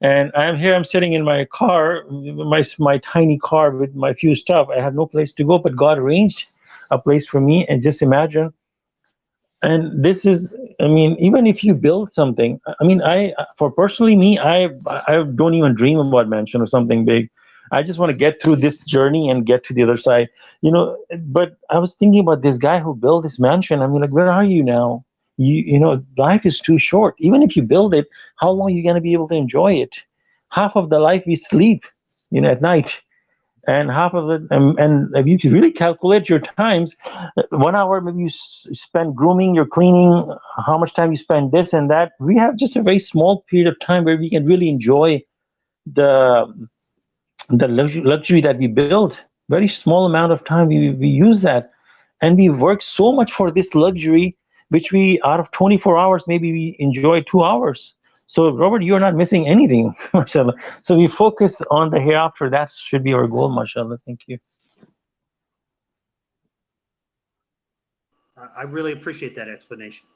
And I'm here. I'm sitting in my car, my tiny car with my few stuff. I have no place to go, but God arranged a place for me. And just imagine. And this is, I mean, even if you build something, I mean, for personally me, I don't even dream about mansion or something big. I just want to get through this journey and get to the other side, But I was thinking about this guy who built this mansion. I mean, like, where are you now? Life is too short. Even if you build it, how long are you going to be able to enjoy it? Half of the life we sleep, at night, and half of it, and if you really calculate your times, 1 hour maybe you spend grooming, you're cleaning, how much time you spend this and that. We have just a very small period of time where we can really enjoy the luxury that we build. Very small amount of time we use that, and we work so much for this luxury, which we, out of 24 hours, maybe we enjoy 2 hours. So Robert, you're not missing anything. Mashallah. So we focus on the hereafter. That should be our goal. Mashallah. Thank you. I really appreciate that explanation.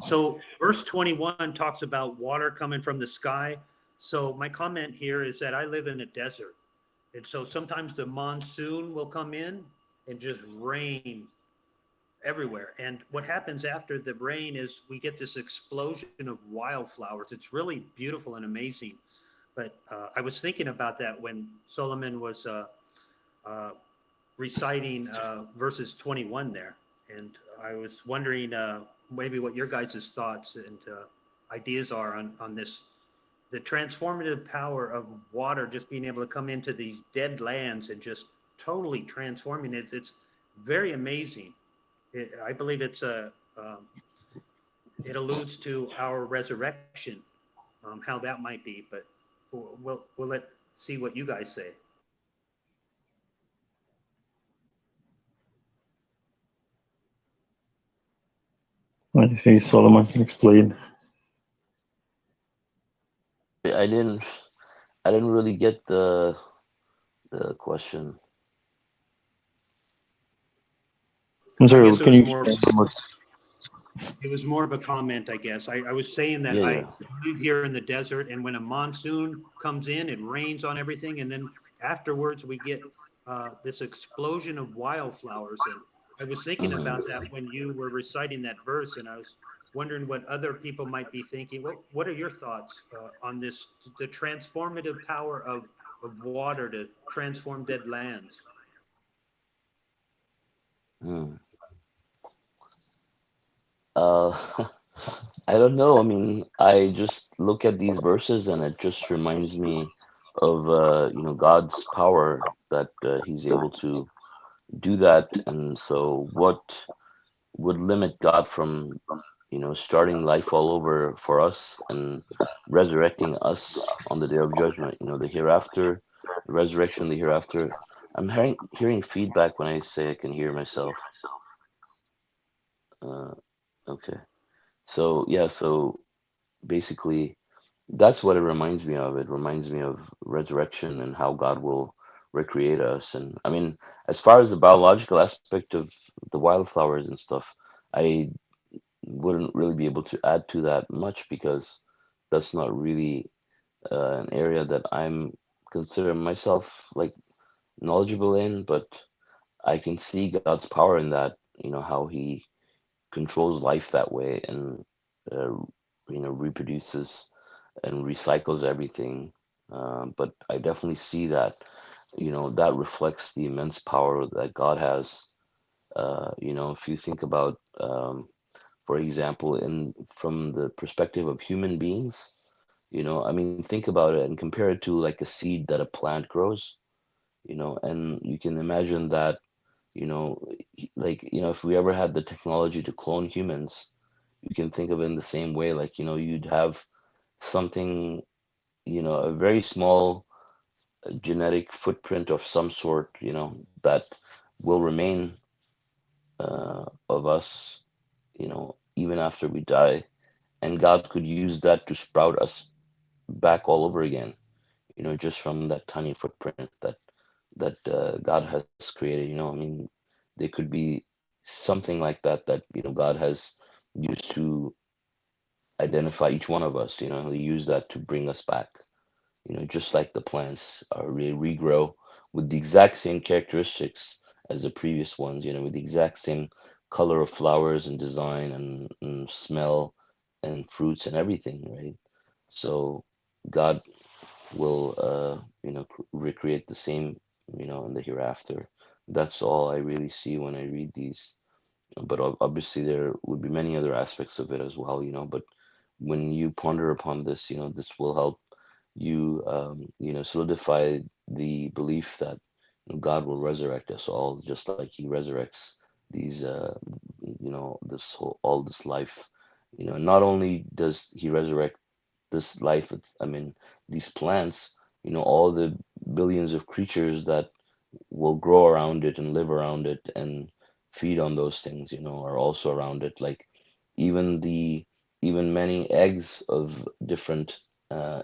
So verse 21 talks about water coming from the sky. So my comment here is that I live in a desert. And so sometimes the monsoon will come in and just rain everywhere. And what happens after the rain is we get this explosion of wildflowers. It's really beautiful and amazing. But I was thinking about that when Solomon was reciting verses 21 there. And I was wondering maybe what your guys' thoughts and ideas are on this, the transformative power of water just being able to come into these dead lands and just totally transforming it. It's very amazing. I believe it alludes to our resurrection, how that might be, but we'll see what you guys say. I see. Solomon can explain. I didn't really get the question. I'm sorry, I guess can you? it was more of a comment, I guess. I was saying that Yeah, I yeah. live here in the desert, and when a monsoon comes in, it rains on everything, and then afterwards we get this explosion of wildflowers. And I was thinking about that when you were reciting that verse, and I was wondering what other people might be thinking. What are your thoughts on this, the transformative power of water to transform dead lands? Hmm. Uh, I don't know. I mean, I just look at these verses and it just reminds me of God's power that He's able to do that. And so, what would limit God from starting life all over for us and resurrecting us on the day of judgment? The hereafter, the resurrection, the hereafter. I'm hearing feedback when I say I can hear myself. Uh, okay. So yeah, so basically that's what it reminds me of. It reminds me of resurrection and how God will recreate us. And I mean, as far as the biological aspect of the wildflowers and stuff, I wouldn't really be able to add to that much because that's not really an area that I'm considering myself like knowledgeable in, but I can see God's power in that, how he controls life that way and uh, reproduces and recycles everything. But I definitely see that, that reflects the immense power that God has. If you think about, for example, in from the perspective of human beings, I mean, think about it and compare it to like a seed that a plant grows, and you can imagine that, like, if we ever had the technology to clone humans, you can think of it in the same way, like, you'd have something, a very small genetic footprint of some sort, that will remain of us, even after we die. And God could use that to sprout us back all over again, just from that tiny footprint that God has created. I mean, there could be something like that God has used to identify each one of us. He used that to bring us back. Just like the plants are regrow with the exact same characteristics as the previous ones, with the exact same color of flowers and design and smell and fruits and everything, right? So God will, recreate the same, in the hereafter. That's all I really see when I read these. But obviously, there would be many other aspects of it as well, but when you ponder upon this, this will help you, solidify the belief that God will resurrect us all, just like He resurrects these, this whole all this life. Not only does He resurrect this life, I mean, these plants, all the billions of creatures that will grow around it and live around it and feed on those things, are also around it. Like even the even many eggs of different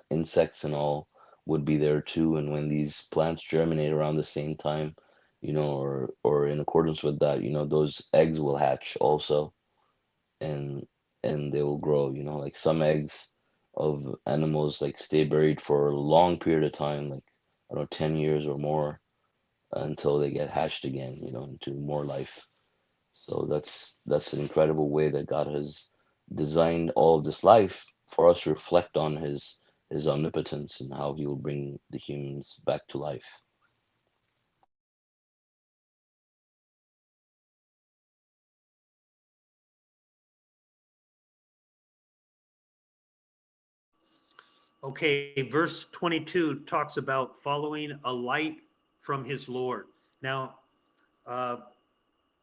insects and all would be there too. And when these plants germinate around the same time, or in accordance with that, those eggs will hatch also, and they will grow. Like some eggs of animals like stay buried for a long period of time, like I don't know, 10 years or more, until they get hatched again, into more life. So that's an incredible way that God has designed all of this life for us to reflect on his omnipotence and how he will bring the humans back to life. Okay, verse 22 talks about following a light from his Lord. Now, uh,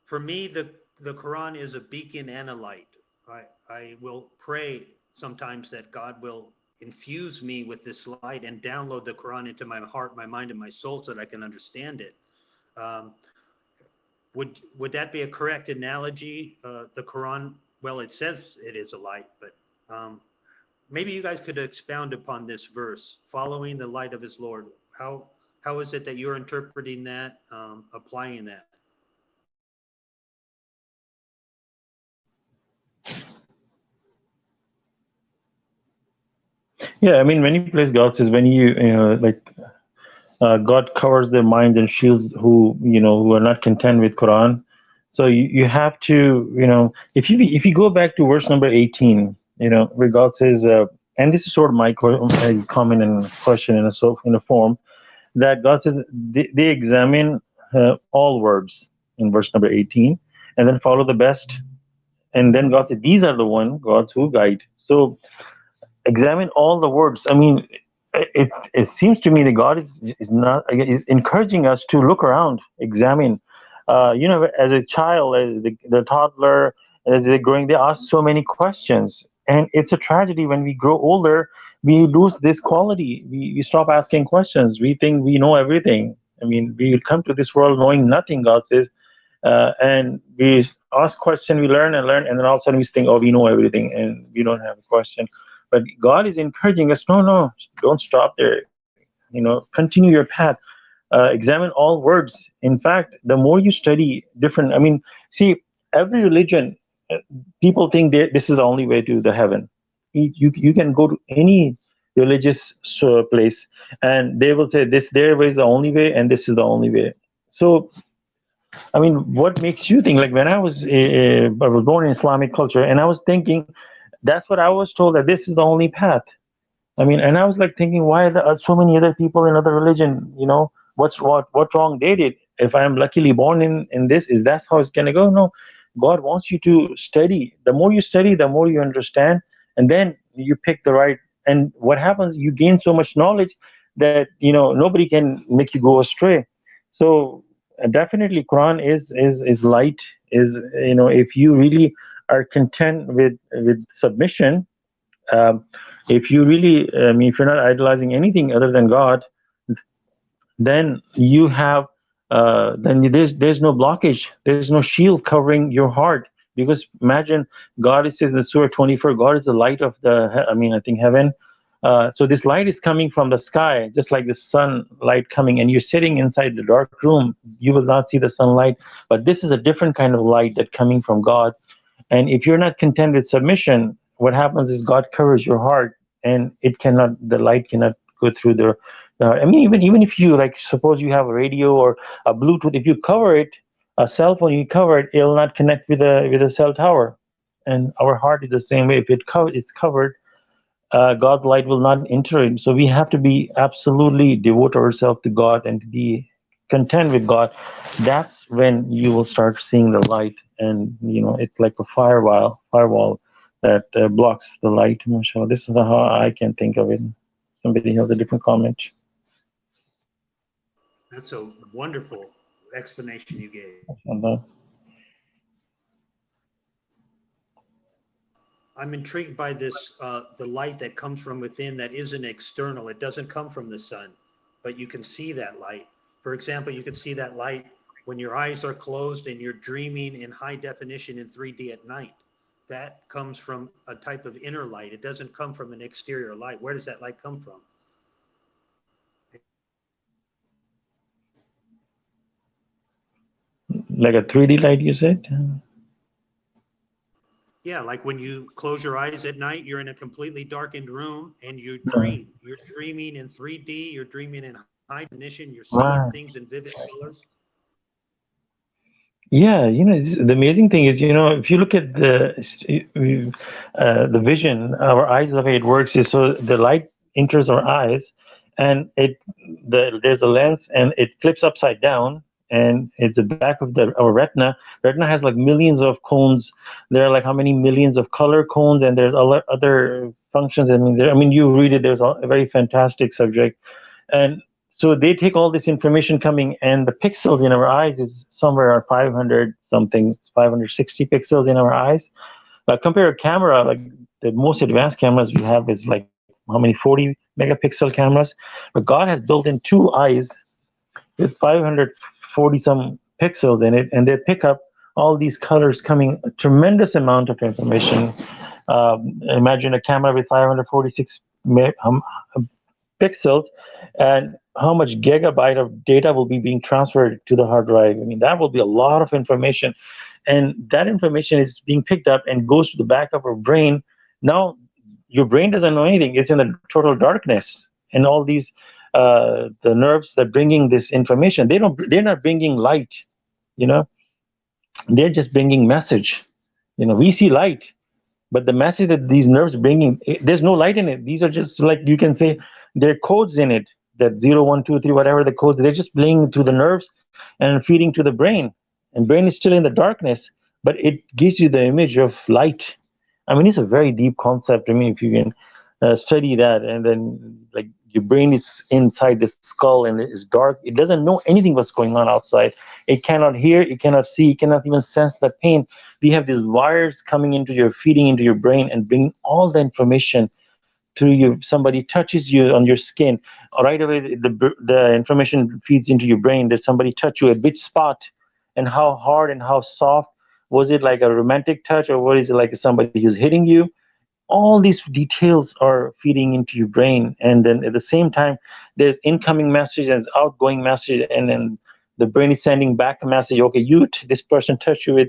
for me, the Quran is a beacon and a light. I will pray sometimes that God will infuse me with this light and download the Quran into my heart, my mind, and my soul so that I can understand it. Um, would that be a correct analogy? The Quran, well, it says it is a light, but maybe you guys could expound upon this verse, following the light of his Lord. How is it that you're interpreting that, applying that? Yeah, I mean, many places God says when like God covers their minds and shields who are not content with Quran. So you have to, if you go back to verse number 18, where God says, and this is sort of my comment and question in a form that God says they examine all words in verse number 18 and then follow the best, and then God said these are the one gods who guide. So examine all the words. I mean, it seems to me that God is not is encouraging us to look around, examine. As a child, as the toddler, as they're growing, they ask so many questions, and it's a tragedy when we grow older. We lose this quality. We stop asking questions. We think we know everything. I mean, we come to this world knowing nothing. God says, and we ask question, we learn and learn, and then all of a sudden we think, oh, we know everything, and we don't have a question. But God is encouraging us, no, no, don't stop there. Continue your path. Examine all words. In fact, the more you study different, see, every religion, people think this is the only way to the heaven. You can go to any religious place, and they will say this their way is the only way, and this is the only way. So, what makes you think? Like when I was born in Islamic culture, and I was thinking, that's what I was told, that this is the only path. And I was like thinking, why are there so many other people in other religion? What wrong they did? If I'm luckily born in this, is that how it's gonna go? No, God wants you to study. The more you study, the more you understand, and then you pick the right. And what happens? You gain so much knowledge that nobody can make you go astray. So definitely, Quran is light. If you really are content with submission, um, if you really, if you're not idolizing anything other than God, then you have, then there's no blockage, there's no shield covering your heart. Because imagine, God, it says in Surah 24, God is the light of I think heaven. So this light is coming from the sky, just like the sunlight coming, and you're sitting inside the dark room, you will not see the sunlight. But this is a different kind of light that coming from God. And if you're not content with submission, what happens is God covers your heart, and the light cannot go through the. Even if you, like, suppose you have a radio or a Bluetooth, if you cover it, a cell phone, you cover it, it will not connect with a cell tower. And our heart is the same way. If it's covered, God's light will not enter in. So we have to be absolutely devote ourselves to God and to be content with God. That's when you will start seeing the light, and it's like a firewall that blocks the light. Mashallah. This is how I can think of it. Somebody has a different comment. That's a wonderful explanation you gave. Mashallah. I'm intrigued by this, the light that comes from within that isn't external. It doesn't come from the sun, but you can see that light. For example, you can see that light when your eyes are closed and you're dreaming in high definition in 3D at night. That comes from a type of inner light. It doesn't come from an exterior light. Where does that light come from? Like a 3D light, you said? Yeah, like when you close your eyes at night, you're in a completely darkened room and you dream. You're dreaming in 3D, you're dreaming in high definition, you're seeing Right. things in vivid colors. Yeah, the amazing thing is, if you look at the vision, our eyes, the way it works is, so the light enters our eyes, and there's a lens, and it flips upside down, and it's the back of our retina. Retina has like millions of cones. There are like how many millions of color cones, and there's other functions. You read it. There's a very fantastic subject, and so they take all this information coming, and the pixels in our eyes is somewhere around 500 something, 560 pixels in our eyes. But compare a camera, like the most advanced cameras we have is like how many, 40 megapixel cameras. But God has built in two eyes with 540 some pixels in it, and they pick up all these colors coming, a tremendous amount of information. Imagine a camera with 546 pixels, and how much gigabyte of data will be being transferred to the hard drive. That will be a lot of information, and that information is being picked up and goes to the back of our brain. Now your brain doesn't know anything, it's in a total darkness, and all these the nerves that bringing this information, they're not bringing light, they're just bringing message. We see light, but the message that these nerves bringing, there's no light in it. These are just, like, you can say, there are codes in it, that 0, 1, 2, 3, whatever the codes, they're just playing through the nerves and feeding to the brain. And brain is still in the darkness, but it gives you the image of light. It's a very deep concept. If you can study that, and then, like, your brain is inside the skull and it's dark. It doesn't know anything what's going on outside. It cannot hear, it cannot see, it cannot even sense the pain. We have these wires coming feeding into your brain and bringing all the information through you. Somebody touches you on your skin, right away the information feeds into your brain. That somebody touch you at which spot, and how hard and how soft. Was it like a romantic touch, or what is it, like somebody who's hitting you? All these details are feeding into your brain, and then at the same time there's incoming message and outgoing message, and then the brain is sending back a message. Okay, this person touched you with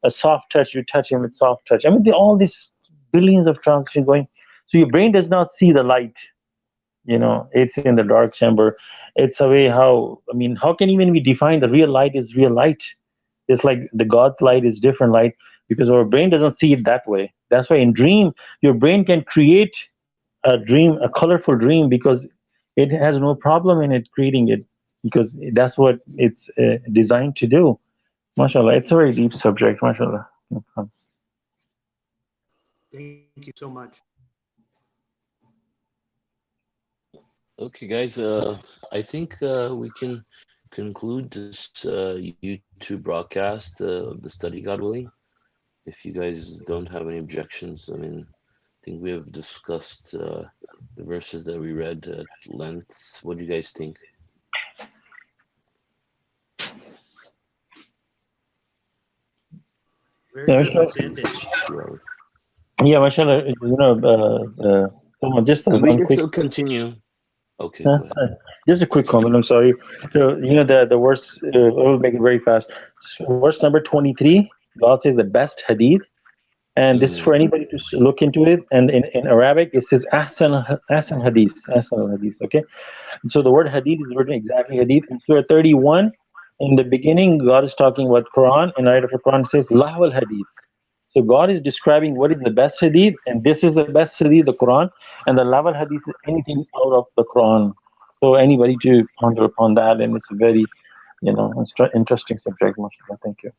a soft touch, you touch him with soft touch. I mean, all these billions of transitions going, so your brain does not see the light. It's in the dark chamber. It's a way how, I mean, how can even we define the real light is real light? It's like the God's light is different light, because our brain doesn't see it that way. That's why in dream, your brain can create a dream, a colorful dream, because it has no problem in it creating it, because that's what it's designed to do. MashaAllah, it's a very deep subject. MashaAllah. Thank you so much. Okay, guys. I think we can conclude this YouTube broadcast of the study, God willing. If you guys don't have any objections, I mean, I think we have discussed the verses that we read at length. What do you guys think? Very good. Let's end it. Yeah, MashaAllah. Just And we one can quick. still continue. Okay, go ahead. Just a quick comment. I'm sorry. So the verse. I will make it very fast. Verse number 23. God says the best hadith, and this is for anybody to look into it. And in Arabic, it says ahsan hadith. Ahsan hadith. Okay. So the word hadith is written exactly hadith. In Surah 31, in the beginning, God is talking about Quran, and ayat of the Quran says lahwal hadith. So God is describing what is the best hadith, and this is the best hadith, the Quran, and the lahwal hadith is anything out of the Quran. So anybody to ponder upon that, and it's a very, interesting subject. MashaAllah. Thank you.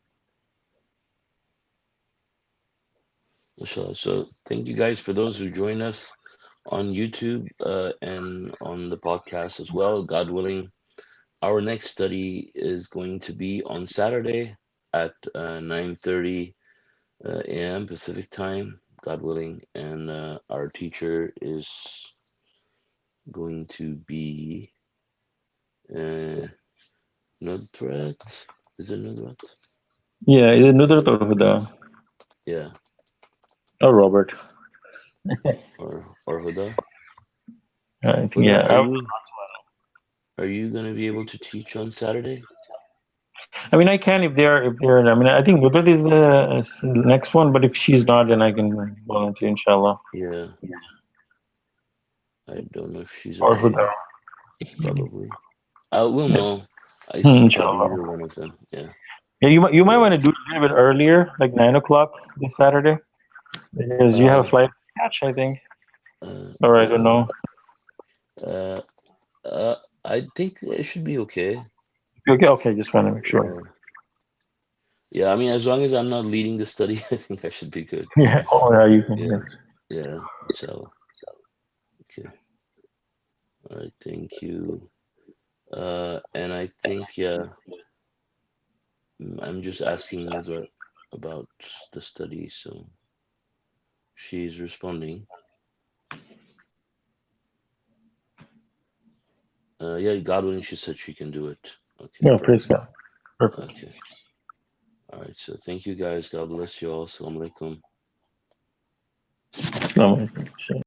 Mashallah. So thank you guys for those who join us on YouTube and on the podcast as well. God willing, our next study is going to be on Saturday at 9:30 a.m. Pacific time, God willing, and our teacher is going to be Nudrat. Is it Nudrat? Yeah, is it Nudrat or Huda? Yeah. Or Robert. or Huda. I think, Huda, yeah. Are you gonna be able to teach on Saturday? I mean, I can if they're. I mean, I think Nudrat is the next one, but if she's not, then I can volunteer, inshallah. Yeah. I don't know if she's Or available. Huda. Probably. We'll know. I Inshallah. probably either one of them. Yeah. Yeah, you might want to do it a little bit earlier, like 9 o'clock this Saturday, because you have a flight to catch, I think. Or I don't know. I think it should be okay. Okay, just want to make sure. Yeah, I mean, as long as I'm not leading the study, I think I should be good. Yeah. Oh, yeah, you can. Yeah. So. Okay. All right. Thank you. And I think, yeah, I'm just asking Nidra about the study, so she's responding. Yeah, God willing, she said she can do it. Okay. Yeah, praise God. Perfect. Okay. All right. So thank you guys. God bless you all. Assalamu alaikum. Assalamu alaikum.